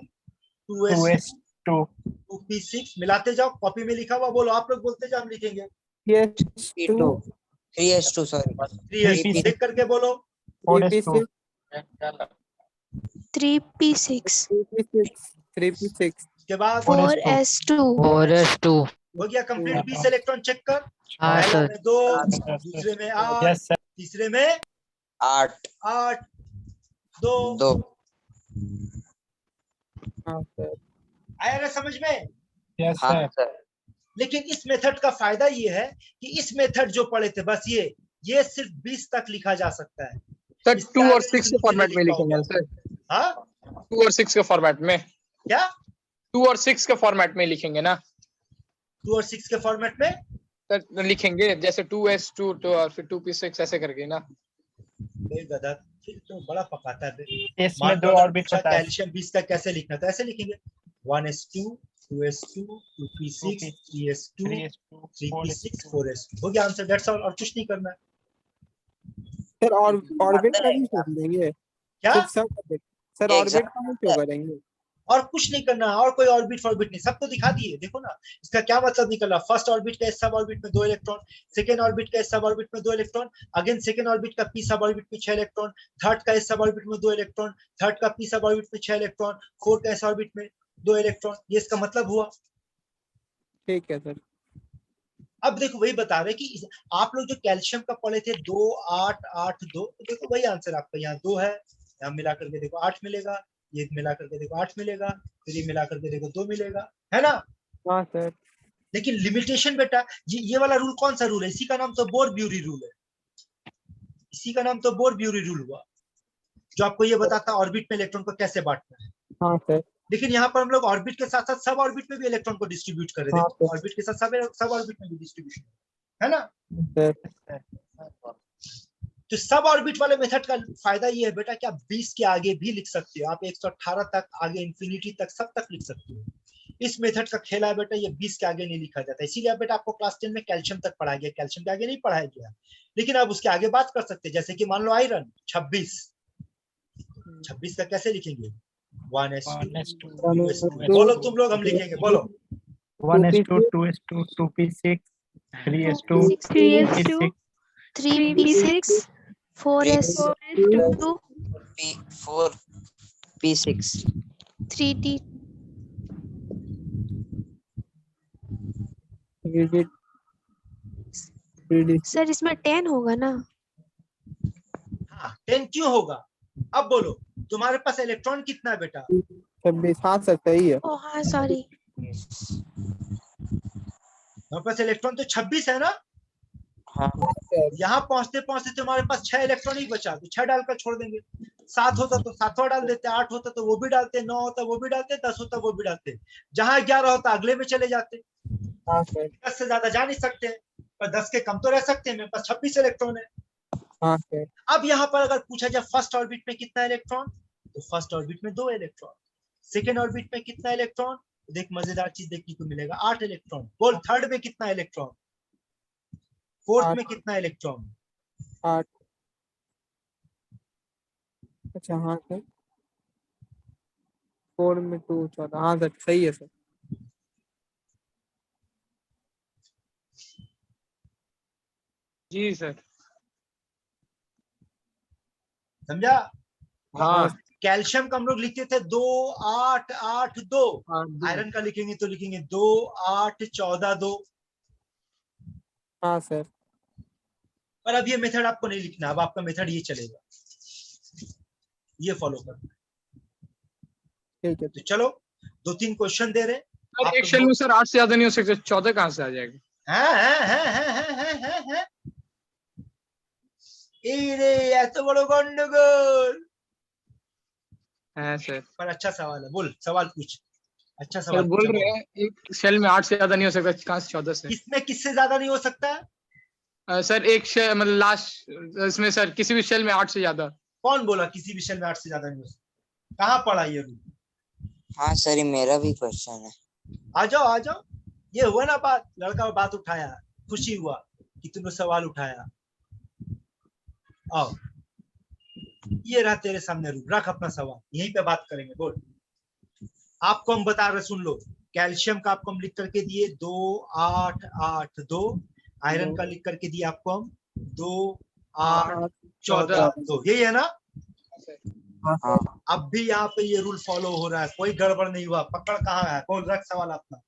2s2 2s2 2p6 मिलाते जाओ। कॉपी में लिखा हुआ बोलो, आप लोग बोलते जाओ, हम लिखेंगे। Yes, 3s2 3s2 sorry 3s2 देख करके बोलो। 4s2 3p6 3p6 उसके बाद 4s2 4s2। हो गया कंप्लीट। 20 इलेक्ट्रॉन चेक कर। हाँ पहला सर। में 2, दूसरे में 8, यस सर तीसरे में 8 8 2। 2 हाँ सर। आया ना समझ में? यस हाँ सर सर लेकिन इस मेथड का फायदा ये है कि इस मेथड जो पढ़े थे बस ये सिर्फ 20 तक लिखा जा सकता है। सर इससे 2 और आगे 6 के नहीं फॉर्मेट में लिख लिखेंगे पाओगे। सर। हाँ 2 और 6 के फॉर्मेट में। क्या? 2 और 6 के फॉर्मेट में लिखेंगे ना 2 और 6 के फॉर्मेट में सर, लिखेंगे जैसे 2s2 तो और फिर 2p6 ऐसे करके ना। गधा फिर तो बड़ा पकाता है। इसमें मान 2 लो अगर ऑर्बिट पूछा होता है कैल्शियम 20 का कैसे लिखना, तो ऐसे लिखेंगे 1s2 2s2 2p6 3s2 3p6 4s2। हो गया आंसर। That's all. और कुछ नहीं करना है। सर और ऑर्बिट का भी शो करेंगे? क्या? सिर्फ सब ऑर्बिट? सर एक ऑर्बिट का भी शो करेंगे? और कुछ नहीं करना है। और कोई ऑर्बिट फॉर्बिट नहीं, सब तो दिखा दिए। देखो ना इसका क्या मतलब निकला। फर्स्ट ऑर्बिट का सब ऑर्बिट में 2 इलेक्ट्रॉन, सेकेंड ऑर्बिट का सब ऑर्बिट में 2 इलेक्ट्रॉन, अगेन सेकेंड ऑर्बिट का पी सब ऑर्बिट में 6 इलेक्ट्रॉन, थर्ड का सब ऑर्बिट में 2 इलेक्ट्रॉन, थर्ड का पी सब ऑर्बिट में 6 इलेक्ट्रॉन, फोर्थ का एस ऑर्बिट में 2 इलेक्ट्रॉन। ये इसका मतलब हुआ। ठीक है सर। अब देखो वही बता रहे कि आप लोग जो कैल्शियम का पढ़े थे 2 8 8 2, तो देखो वही आंसर आपका यहाँ 2 है, यहाँ मिला करके देखो 8 मिलेगा, ये मिला करके देखो 8 मिलेगा, फिर ये मिला करके देखो 2 मिलेगा, है ना? हाँ सर। लेकिन लिमिटेशन बेटा, ये वाला रूल कौन सा रूल है? इसी का नाम तो बोर-ब्यूरी रूल है। इसी का नाम तो बोर-ब्यूरी रूल हुआ, जो आपको ये बताता है ऑर्बिट में इलेक्ट्रॉन को कैसे बांटना है। हाँ सर। लेकिन यहाँ पर हम लोग ऑर्बिट के साथ साथ सब ऑर्बिट में भी इलेक्ट्रॉन को डिस्ट्रीब्यूट कर रहे हाँ, हैं। ऑर्बिट के साथ सब ऑर्बिट में भी डिस्ट्रीब्यूशन है ना? सर तो सब ऑर्बिट वाले मेथड का फायदा ये है बेटा कि आप 20 के आगे भी लिख सकते हो, आप 118 तक आगे इंफिनिटी तक सब तक लिख सकते हो। इस मेथड का खेला है बेटा, ये 20 के आगे नहीं लिखा जाता। इसीलिए बेटा आपको क्लास 10 में कैल्शियम तक पढ़ाया गया, कैल्शियम के आगे नहीं पढ़ाया गया। लेकिन आप उसके आगे बात कर सकते हैं, जैसे कि मान लो आयरन 26 का कैसे लिखेंगे? 1s2 बोलो तुम लोग, हम लिखेंगे, बोलो 1s2 2s2 2p6 3s2 3s2 3p6 4s2 P4 P6 3d sir इसमें 10 होगा ना? हाँ 10 क्यों होगा? अब बोलो तुम्हारे पास इलेक्ट्रॉन कितना है बेटा? 26। हाँ सर सही है। ओ हाँ सॉरी। तुम्हारे पास इलेक्ट्रॉन तो 26 है ना? हाँ यहाँ पहुंचते पहुंचते तुम्हारे पास 6 इलेक्ट्रॉन ही बचा, तो 6 डालकर छोड़ देंगे। 7 होता तो 7वां डाल देते, 8 होता तो वो भी डालते, 9 होता वो भी डालते, 10 होता वो भी डालते। जहां 11 होता अगले में चले जाते। हाँ सर। 10 से ज्यादा जा नहीं सकते, पर 10 के कम तो रह सकते हैं। मेरे पास 26 इलेक्ट्रॉन है। हाँ सर। अब यहाँ पर अगर पूछा जाए फर्स्ट ऑर्बिट में कितना इलेक्ट्रॉन, तो फर्स्ट ऑर्बिट में 2 इलेक्ट्रॉन। सेकेंड ऑर्बिट में कितना इलेक्ट्रॉन? देख मजेदार चीज देखने को मिलेगा, 8 इलेक्ट्रॉन। बोल थर्ड में कितना इलेक्ट्रॉन? फोर्थ आठ। में कितना इलेक्ट्रॉन? 8। अच्छा हाँ सर, 4 में 2 14। हाँ सर सही है सर। जी सर। समझा? हाँ कैल्शियम का हम लोग लिखते थे 2 8 8 2। हाँ, आयरन का लिखेंगे तो लिखेंगे 2 8 14 2। हाँ सर। पर अब ये मेथड आपको नहीं लिखना, अब आपका मेथड ये चलेगा, ये फॉलो करना। ठीक है। तो चलो 2-3 क्वेश्चन दे रहे सर, आप एक लोग शेल में सर 8 से ज्यादा नहीं हो सकते, 14 कहाँ से आ जाएगा? हैं। रे এত বড় গন্ডগোল। है सर। पर अच्छा सवाल है, बोल सवाल पूछ। अच्छा सर सवाल बोल पूछा, रहे बोल। हैं एक शेल में 8 से ज्यादा नहीं हो सकता, कहाँ से 14 से? किसमें किससे ज्यादा नहीं हो सकता है? सर एक शेल मतलब लास्ट इसमें सर किसी भी शेल में 8 से ज्यादा। कौन बोला किसी विषय में 8 से ज्यादा नहीं हो सकता? कहाँ पढ़ा ये रूल? हाँ सर, ये मेरा भी क्वेश्चन है। आ जाओ आ जाओ, ये हुआ ना बात, लड़का बात उठाया, खुशी हुआ कि तुमने सवाल उठाया। आओ, ये रहा तेरे सामने रूल, रख अपना सवाल, यहीं पे बात करेंगे। बोल। आपको हम बता रहे, सुन लो। कैल्शियम का आपको हम लिख करके दिए 2 8 8 2। आयरन का लिख करके दिए आपको हम 2 8 14 2। यही है ना? हाँ अब भी यहाँ पे ये रूल फॉलो हो रहा है, कोई गड़बड़ नहीं हुआ। पकड़ कहाँ है? बोल, रख सवाल अपना।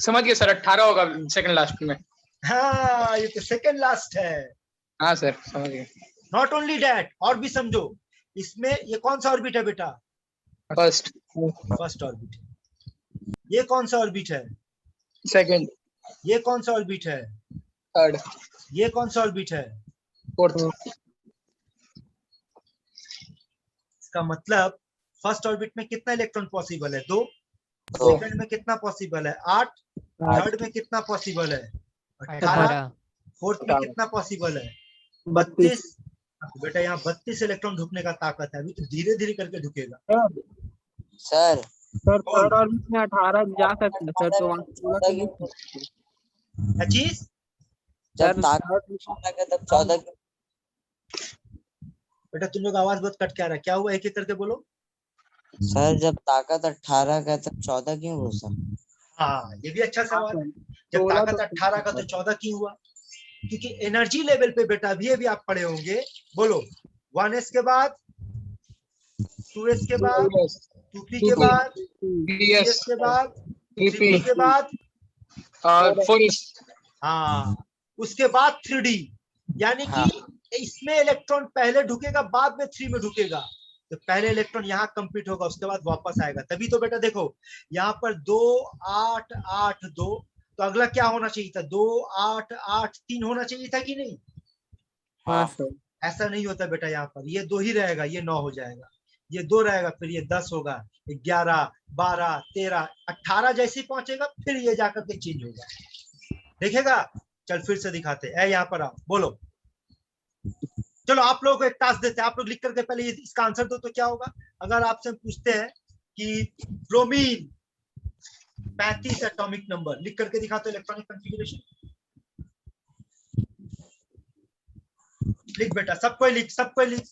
समझ गए सर, 18 होगा सेकंड लास्ट में। हाँ, ये तो सेकंड लास्ट है। हाँ सर समझ गए। नॉट ओनली डैट, और भी समझो। इसमें ये कौन सा ऑर्बिट है बेटा? फर्स्ट। फर्स्ट ऑर्बिट है। ये कौन सा ऑर्बिट है? सेकंड। ये कौन सा ऑर्बिट है? थर्ड। ये कौन सा ऑर्बिट है? फोर्थ। इसका मतलब फर्स्ट ऑर्बिट में कितना इलेक्ट्रॉन पॉसिबल है? 2। तो सेकंड में कितना पॉसिबल है? 8। थर्ड में कितना पॉसिबल है? 18। 18। फोर्थ में कितना पॉसिबल है? 32। बेटा यहाँ 32 इलेक्ट्रॉन ढुकने का ताकत है, अभी तो धीरे धीरे करके ढुकेगा। सर सर थर्ड ऑर्बिट में 18 जा सकते हैं सर, तो वहाँ 14 14 क्यों? क्या चीज? जब सर ताकत 14 के तब 14 के। बेटा तुम लोग आवाज बहुत कट के आ रहा है, क्या हुआ? एक एक करके बोलो। सर जब ताकत 18 का है तब 14 क्यों हो सकता? हाँ, ये भी अच्छा सवाल है। जब 16 ताकत 18 का तो 14 क्यों हुआ? क्योंकि एनर्जी लेवल पे बेटा अभी आप पढ़े होंगे। बोलो। 1s के बाद, 2s के बाद, 2p के बाद, 3s के बाद, 3p के बाद, 4s। हाँ, उसके बाद 3d। यानी कि इसमें इलेक्ट्रॉन पहले ढुकेगा, बाद में 3 में ढुकेगा। तो पहले इलेक्ट्रॉन यहाँ कंप्लीट होगा, उसके बाद वापस आएगा। तभी तो बेटा देखो यहाँ पर 2 8 8 2, तो अगला क्या होना चाहिए था? 2 8 8 3 होना चाहिए था कि नहीं? हाँ सर। ऐसा नहीं होता बेटा, यहाँ पर ये 2 ही रहेगा, ये 9 हो जाएगा। ये 2 रहेगा, फिर ये 10 होगा, 11 12 13 18 जैसे ही पहुंचेगा फिर ये जाकर के चेंज होगा। देखेगा? चल फिर से दिखाते हैं। यहाँ पर आओ, बोलो। चलो आप लोगों को एक टास्क देते हैं, आप लोग लिख करके पहले इसका आंसर दो। तो क्या होगा अगर आपसे पूछते हैं कि ब्रोमीन 35 एटॉमिक नंबर लिख करके दिखाते इलेक्ट्रॉनिक कॉन्फ़िगरेशन। लिख बेटा, सबको लिख, सबको लिख।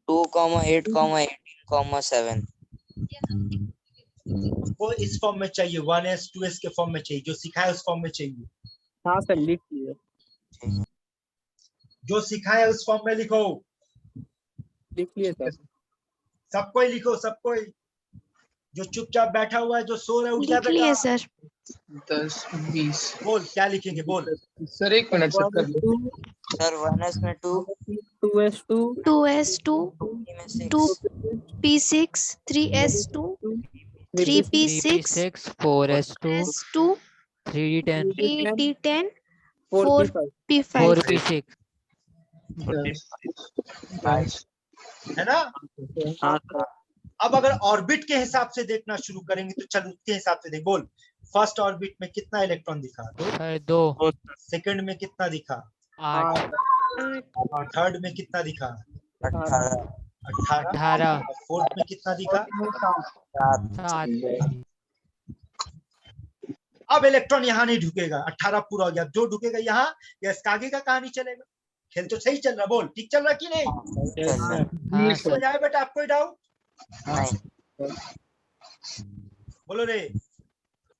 टू 8 18 7 वो इस फॉर्म में चाहिए, 1s 2s के फॉर्म में चाहिए, जो सिखाया उस फॉर्म में चाहिए। हाँ सर लिख लिए। जो सिखाया उस फॉर्म में लिखो। लिख लिए सर। सबको ही लिखो, सबको ही। जो चुपचाप बैठा हुआ है, जो सो रहा है, उठ जा लिख लिए बेटा। सर। 10 20। बोल क्या लिखेंगे, बोल। सर एक मिनट सर कर लो। सर 1s में 2, 2s2 2s2 3 में 6, 2p6 3s2 3p6 3p6 4s2 s2 3d10 3d10 4p5 4p5 4p6 है ना? हाँ सर। अब अगर ऑर्बिट के हिसाब से देखना शुरू करेंगे तो चल उसके हिसाब से देख। बोल फर्स्ट ऑर्बिट में कितना इलेक्ट्रॉन दिखा? 2। सर 2 सेकंड में कितना दिखा? 8 और थर्ड में कितना दिखा? 18 18 और फोर्थ में कितना दिखा? 7 अब इलेक्ट्रॉन यहाँ नहीं ढुकेगा, 18 पूरा हो गया। जो ढुकेगा यहाँ, या इसका आगे का कहानी चलेगा? खेल तो सही चल रहा, बोल ठीक चल रहा कि नहीं? हाँ सर समझ आया बेटा? आपको कोई डाउट? नहीं बोलो रे।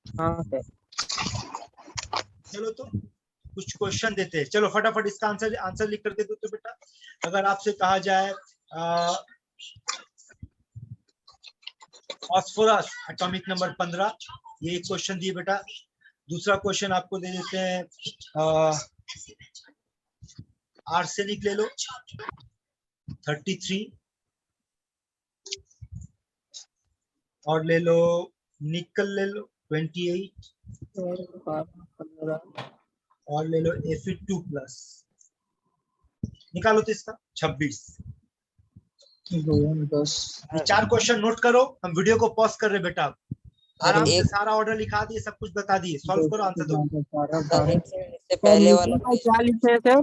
हाँ सर। चलो तो कुछ क्वेश्चन देते हैं। चलो फटाफट इसका आंसर लिख करके दो तो बेटा। अगर आपसे कहा जाए फास्फोरस एटॉमिक नंबर 15, ये एक क्वेश्चन दिए बेटा। दूसरा क्वेश्चन आपको दे देते हैं आर्सेनिक ले लो 33, और ले लो निकल ले लो 28, और ले लो Fe2+। निकालो तो इसका 26। 10 ये 4 क्वेश्चन नोट करो। हम वीडियो को पॉज कर रहे बेटा। आराम से एक- सारा ऑर्डर लिखा दिए, सब कुछ बता दिए। सॉल्व करो, आंसर दो। सर एक सेकंड, इससे पहले वाला क्या लिखे हैं सर?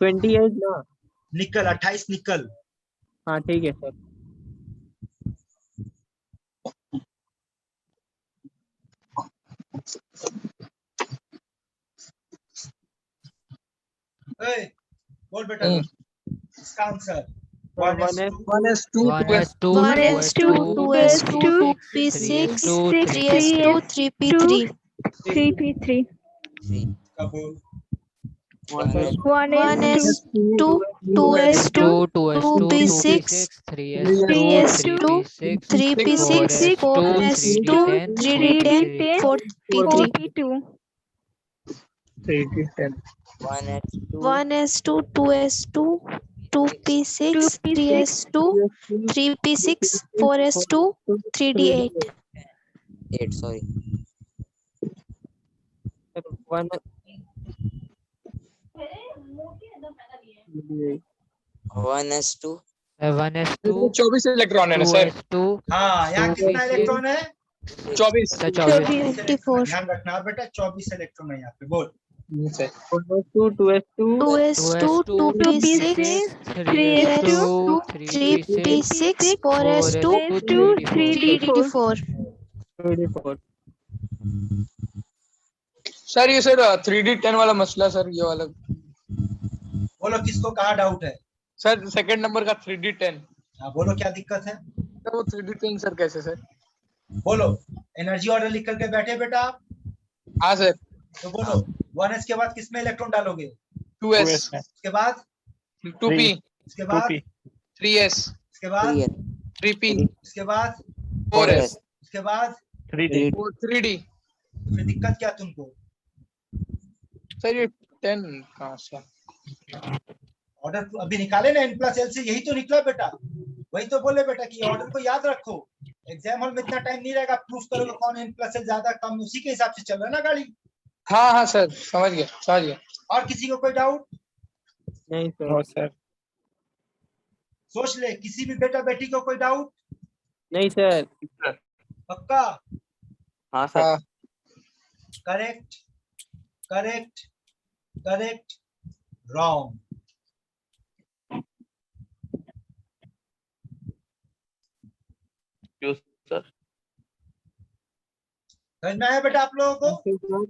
28 ना? निकल 28 निकल। हाँ ठीक है सर। ए, बोल बेटा इसका answer 1s 1s2 1s2 1s2 2s2 p6 3s2 3p3 3p3 का बोल। 1s2 2s2 2p6 3s2 3p6 4s2 3d10 4p3 1s2 2s2 2p6 3s2 3p6 4s2 3d8 8 sorry 1s2 1s2 24 electron है ना सर? 2s2 हाँ, यहाँ कितना p6 electron है? 24 24 ध्यान रखना बेटा, 24 इलेक्ट्रॉन है यहाँ पे। बोल 2s2 2s2 2p6 3s2 3p6 4s2 3d4 3d4 sir ये सर 3D10 वाला मसला सर, ये वाला बोलो किसको कहाँ डाउट है? सर सेकंड नंबर का 3D10। हाँ बोलो क्या दिक्कत है? तो वो 3D10 सर कैसे सर? बोलो एनर्जी ऑर्डर लिख करके बैठे बेटा आप? हाँ सर। तो बोलो 1s के बाद किसमें इलेक्ट्रॉन डालोगे? 2s, उसके बाद 2p, उसके बाद 3s, उसके बाद 3p, उसके बाद 4s, उसके बाद 3d। फिर दिक्कत क्या तुमको? सर ये 10 कहाँ से? ऑर्डर अभी निकाले ना n+l से, यही तो निकला बेटा। वही तो बोले बेटा कि ऑर्डर को याद रखो। एग्जाम हॉल में इतना टाइम नहीं रहेगा, प्रूफ करोगे कौन n+l ज्यादा कम, उसी के हिसाब से चल रहा है ना गाड़ी। हाँ हाँ सर समझ गया। और किसी को कोई डाउट? नहीं सर। सोच ले, किसी भी बेटा बेटी को कोई डाउट? नहीं सर। पक्का? हाँ sir. Correct correct correct wrong. क्यों सर? समझ में आया बेटा आप लोगों को?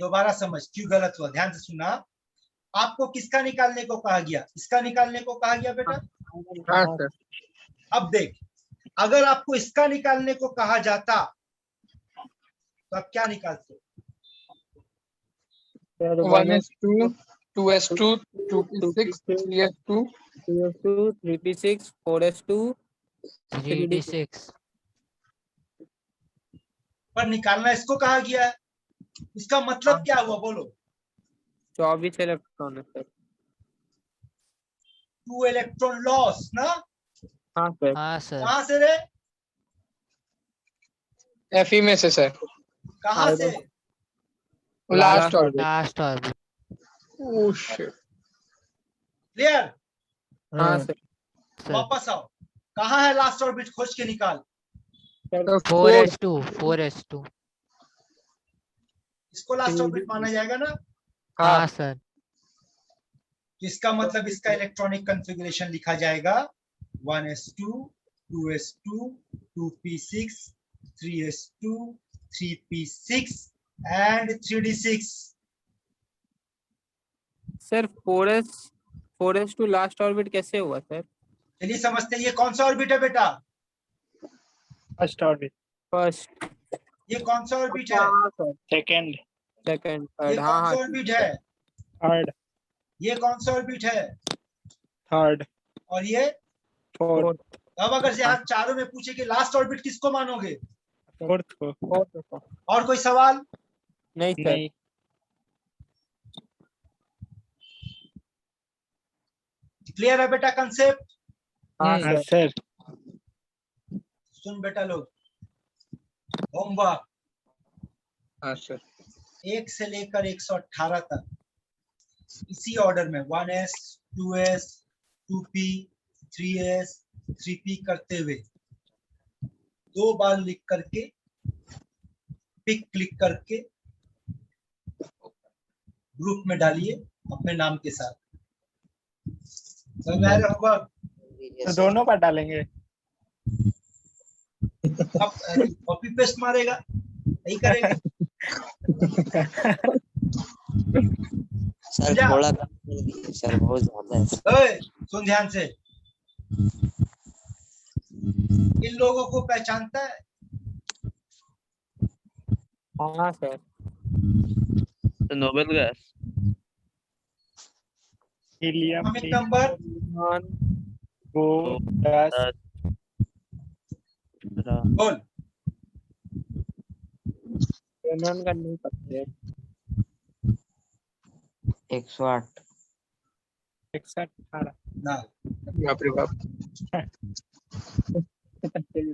दोबारा समझ क्यों गलत हुआ, ध्यान से सुनना। आपको किसका निकालने को कहा गया? इसका निकालने को कहा गया बेटा। हाँ सर। अब देख, अगर आपको इसका निकालने को कहा जाता तो आप क्या निकालते? 1s2 2s2 2p6 3s2 3p6 4s2 3d6 पर निकालना इसको कहा गया है। इसका मतलब क्या हुआ बोलो? 24 इलेक्ट्रॉन है सर। 2 इलेक्ट्रॉन लॉस ना? हाँ सर। हाँ सर। कहाँ से रे? Fe में से सर। कहाँ से? Last orbit. Last orbit. Oh shit. Clear? हाँ सर। सर वापस आओ, कहाँ है लास्ट ऑर्बिट, खोज के निकाल। 4s2 इसको लास्ट ऑर्बिट माना जाएगा ना? हाँ सर। तो इसका मतलब इसका इलेक्ट्रॉनिक कॉन्फ़िगरेशन लिखा जाएगा 1s2 2s2 2p6 3s2 3p6 and 3d6। Sir 4s to last orbit कैसे हुआ सर? चलिए समझते हैं, ये कौन सा ऑर्बिट है बेटा? फर्स्ट ऑर्बिट, फर्स्ट, ये कौन सा ऑर्बिट है? सेकंड, सेकंड, ये थर्ड। हाँ कौन सा हाँ ऑर्बिट है? थर्ड, ये कौन सा ऑर्बिट है? थर्ड, और ये? फोर्थ, अब अगर से यहाँ चारों में पूछे कि लास्ट ऑर्बिट किसको मानोगे? फोर्थ को। और कोई सवाल? नहीं सर। नहीं, क्लियर है बेटा कंसेप्ट? हाँ हाँ सर। सर। सुन बेटा लोग, होमवर्क हाँ सर। 1 से लेकर 118 तक इसी ऑर्डर में 1s 2s 2p 3s 3p करते हुए 2 बार लिख करके पिक क्लिक करके ग्रुप में डालिए अपने नाम के साथ। समझ में आ रहा होगा? तो दोनों पर डालेंगे। अब कॉपी पेस्ट मारेगा, नहीं करेगा। सर समझा? थोड़ा कम कर दीजिए सर, बहुत ज्यादा है। ओए, सुन ध्यान से, इन लोगों को पहचानता है? हाँ sir. The noble gas. Helium, atomic number? वो 10, बोल। जनरल का नहीं पता है। 108, 61, 18। ना, बाप रे बाप।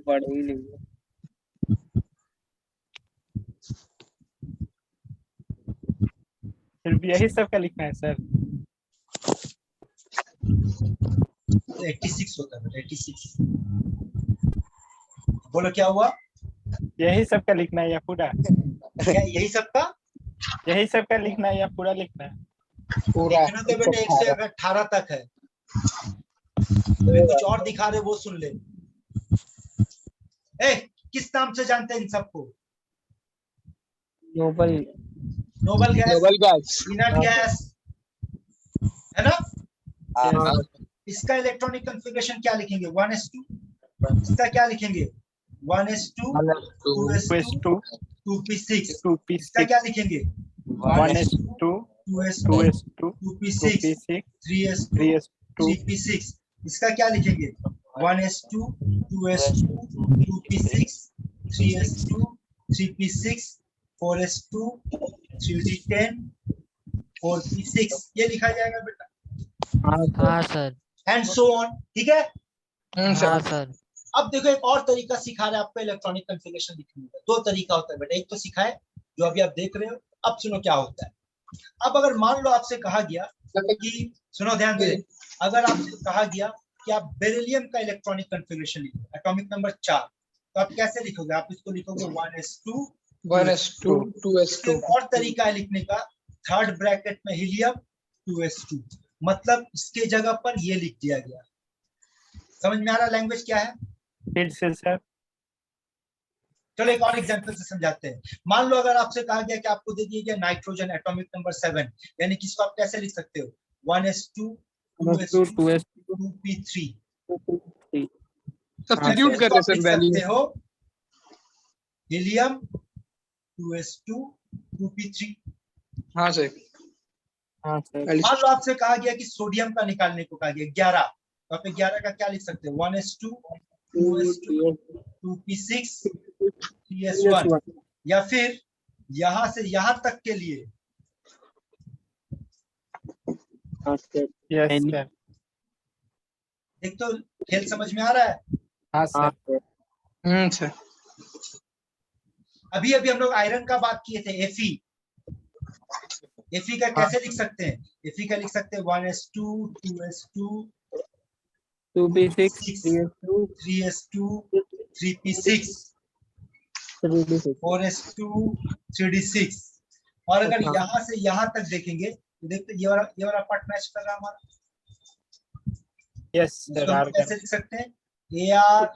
पढ़ ही नहीं है। फिर भी यही सब का लिखना है सर। 86 होता है, 86। बोलो क्या हुआ? यही सब का लिखना है या पूरा? क्या यही सबका? यही सब का लिखना है या पूरा लिखना है? पूरा लिखना तो बेटा 1 से 18 तक है। अभी कुछ और दिखा रहे वो सुन ले। ए, किस नाम से जानते हैं इन सबको? Noble. Noble gas, noble gas. Inert gas, है ना? हाँ इसका इलेक्ट्रॉनिक कॉन्फ़िगरेशन क्या लिखेंगे? 1s2। इसका क्या लिखेंगे? 1s2 2s2 2p6। 2p6, इसका क्या लिखेंगे? 1s2 2s2 2s2 2p6 2p6 3s2 3s2 3p6। इसका क्या लिखेंगे? 1s2 2s2 2p6 3s2 3p6 4s2 3d10 4p6। ये लिखा जाएगा बेटा, हाँ सर। And so on. ठीक है? हाँ सर। सर। अब देखो एक और तरीका सिखा रहे हैं आपको इलेक्ट्रॉनिक कॉन्फ़िगरेशन लिखने का। 2 तरीका होता है बेटा, एक तो सिखाए जो अभी आप देख रहे हो। अब सुनो क्या होता है। अब अगर मान लो आपसे कहा गया कि, सुनो ध्यान से, अगर आपसे कहा गया कि आप बेरिलियम का इलेक्ट्रॉनिक कॉन्फ़िगरेशन लिखो, एटॉमिक नंबर 4, तो आप कैसे लिखोगे? आप इसको लिखोगे 1s2 1s2 2s2। एक और तरीका है लिखने का, थर्ड ब्रैकेट में हीलियम 2s2, मतलब इसके जगह पर ये लिख दिया गया। समझ में आ रहा लैंग्वेज क्या है? फिर से सर। चलो एक और एग्जांपल से समझाते हैं। मान लो अगर आपसे कहा गया कि आपको दे दिया गया नाइट्रोजन एटॉमिक नंबर 7, यानी कि इसको आप कैसे लिख सकते हो? 1s2 2s2 2p3। सब्स्टिट्यूट कर रहे सर लिख वैल्यू। सकते हो हीलियम 2s2 2p3। हाँ सर। हाँ सर। मान लो आपसे कहा गया कि सोडियम का निकालने को कहा गया 11, तो आप 11 का क्या लिख सकते हो? 1s2 2s2 2p6 3s1। या फिर यहां से यहां तक के लिए यस सर। एक तो खेल समझ में आ रहा है? हाँ सर। सर। अभी अभी हम लोग आयरन का बात किए थे, Fe। Fe का कैसे लिख सकते हैं? Fe का लिख सकते हैं 1s2 2s2 2p6 6 3s2 3s2 3p6 3d6 4s2 3d6। और अगर अच्छा। यहाँ से यहाँ तक देखेंगे तो देखते ये वाला पार्ट मैच कर रहा है हमारा। यस इसको सर हम आर कैसे लिख सकते हैं? AR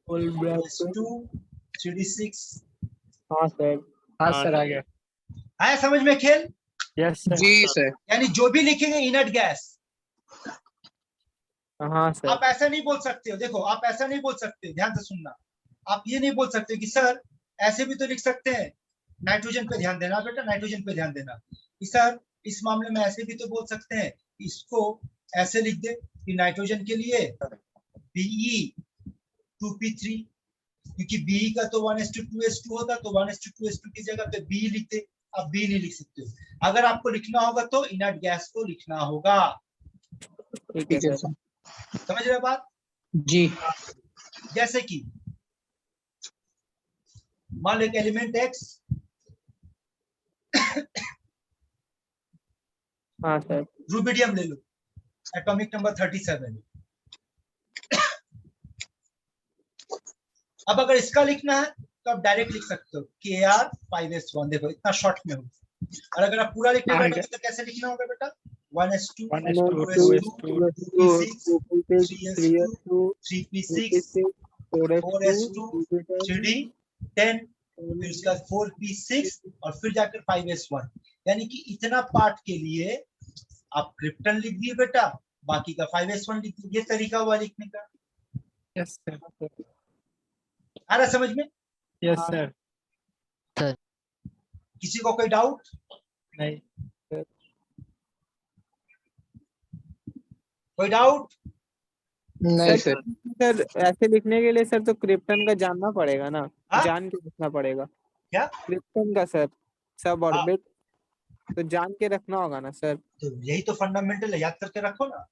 full bracket 2 3d6। हाँ सर हाँ सर आ गया आया समझ में खेल? यस सर जी सर। यानी जो भी लिखेंगे इनर्ट गैस, हाँ सर आप ऐसा नहीं बोल सकते हो। देखो आप ऐसा नहीं बोल सकते, ध्यान से सुनना। आप ये नहीं बोल सकते कि सर ऐसे भी तो लिख सकते हैं। नाइट्रोजन पे ध्यान देना बेटा, नाइट्रोजन पे ध्यान देना कि सर इस मामले में ऐसे भी तो बोल सकते हैं, इसको ऐसे लिख दे कि नाइट्रोजन के लिए Be 2p3, क्योंकि Be का तो 1s2 होता, तो 1s2 की जगह पे Be लिख दे। आप Be नहीं लिख सकते हो। अगर आपको लिखना होगा तो इनर्ट गैस को लिखना होगा। ठीक है सर समझ रहे बात? जी जैसे कि मान लो एक एलिमेंट X, हाँ सर रूबिडियम ले लो, एटॉमिक नंबर 37। अब अगर इसका लिखना है तो आप डायरेक्ट लिख सकते हो Kr5s1। देखो इतना शॉर्ट में हो। और अगर आप पूरा लिखने बैठोगे तो कैसे लिखना होगा बेटा? 1s2 1s2 2s2 2s2 p6 3s2 3p6 4s2 3d10, फिर उसके बाद 4p6 और फिर जाकर 5s1। यानी कि इतना पार्ट के लिए आप क्रिप्टन लिख दिए बेटा, बाकी का 5s1 लिख दिए। ये तरीका हुआ लिखने का। यस सर आ रहा समझ में? यस सर किसी को कोई डाउट? नहीं कोई डाउट? नहीं सर सर। सर ऐसे लिखने के लिए सर तो क्रिप्टन का जानना पड़ेगा ना। हाँ? जान के लिखना पड़ेगा क्या? क्रिप्टन का सर सब हाँ। ऑर्बिट तो जान के रखना होगा ना सर। तो यही तो फंडामेंटल है, याद करके रखो ना।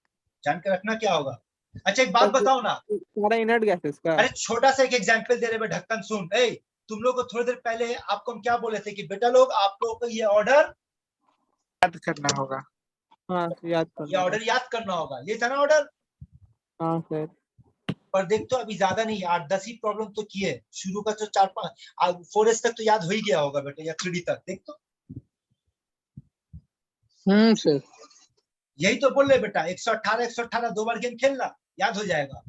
जान के रखना क्या होगा? अच्छा एक बात बताओ ना। सारा इनर्ट गैसेस का। अरे छोटा सा एक एग्जांपल दे रहे हैं, ढक्कन सुन। ए तुम लोग को थोड़ी देर पहले आपको हम क्या बोले थे कि बेटा लोग आप लोगों को ये ऑर्डर याद करना होगा हाँ याद करना याद करना होगा। ये था ना ऑर्डर। हाँ सर पर देख तो अभी ज्यादा नहीं, 8-10 ही प्रॉब्लम तो किए शुरू का। तो 4-5 4s तक तो याद हो ही गया होगा बेटा, या 3d तक। देख तो सर। यही तो बोल रहे बेटा। 118 2 बार गेम खेलना, याद हो जाएगा।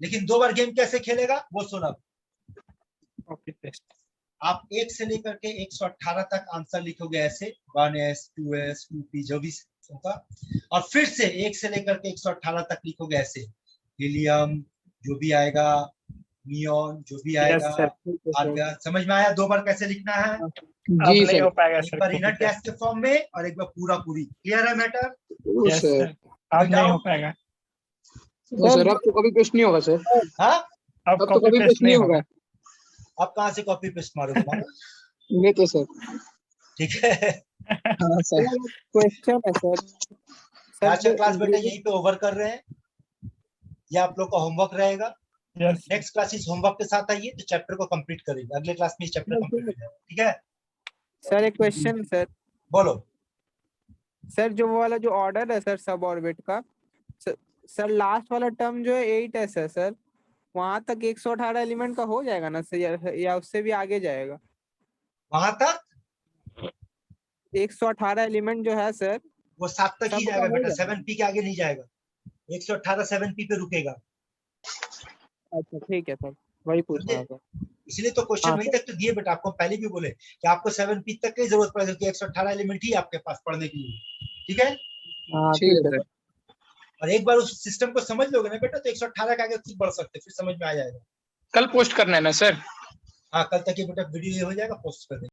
लेकिन 2 बार गेम कैसे खेलेगा वो सुना। कॉपी पेस्ट आप 1 से लेकर के 118 तक आंसर लिखोगे ऐसे 1s 2s 2p जो भी होगा, और फिर से 1 से लेकर के 118 तक लिखोगे ऐसे हीलियम जो भी आएगा, नियॉन जो भी यस आएगा, सर आर्गन। समझ में आया? 2 बार कैसे लिखना है? अब जी नहीं हो सर। पाएगा एक सर बार copy इनर्ट paste। गैस के फॉर्म में और एक बार पूरा पूरी। क्लियर है मैटर? यस सर सर अब नहीं हो पाएगा सर अब तो कभी पेस्ट नहीं होगा सर। हाँ अब अब तो कॉपी कभी पेस्ट पेस्ट नहीं नहीं होगा होगा। आप कहाँ से कॉपी पेस्ट मारोगे? मारो। ये तो सर। ठीक है। हाँ सर। क्वेश्चन है सर आज का क्लास बेटा यहीं पे ओवर कर रहे हैं। ये आप लोग का होमवर्क रहेगा। यस नेक्स्ट क्लास इस होमवर्क के साथ आइए तो चैप्टर को कंप्लीट करेंगे। अगले क्लास में इस चैप्टर कंप्लीट हो जाएगा। ठीक है? सर एक क्वेश्चन सर बोलो। सर जो वो वाला जो ऑर्डर है सर सब ऑर्बिट का सर लास्ट वाला टर्म जो है 8s है सर, वहां तक 118 एलिमेंट का हो जाएगा ना सर या उससे भी आगे जाएगा? वहां तक 118 एलिमेंट जो है सर वो 7 तक ही सब जाएगा का बेटा, हो जाएगा। 7p के आगे नहीं जाएगा। 118 7p पे रुकेगा। अच्छा ठीक है सर वही पूछ रहा था। इसलिए तो क्वेश्चन हाँ, वहीं तक तो दिए बेटा। आपको पहले भी बोले कि आपको 7p तक की जरूरत पड़ेगी, क्योंकि 118 एलिमेंट ही आपके पास पढ़ने के लिए। ठीक है? हाँ ठीक ठीक है है सर। और एक बार उस सिस्टम को समझ लोगे ना बेटा तो 118 के आगे खुद बढ़ सकते, फिर समझ में आ जाएगा। कल पोस्ट करना है ना सर? हाँ कल तक ये बेटा वीडियो ये हो जाएगा, पोस्ट कर देंगे।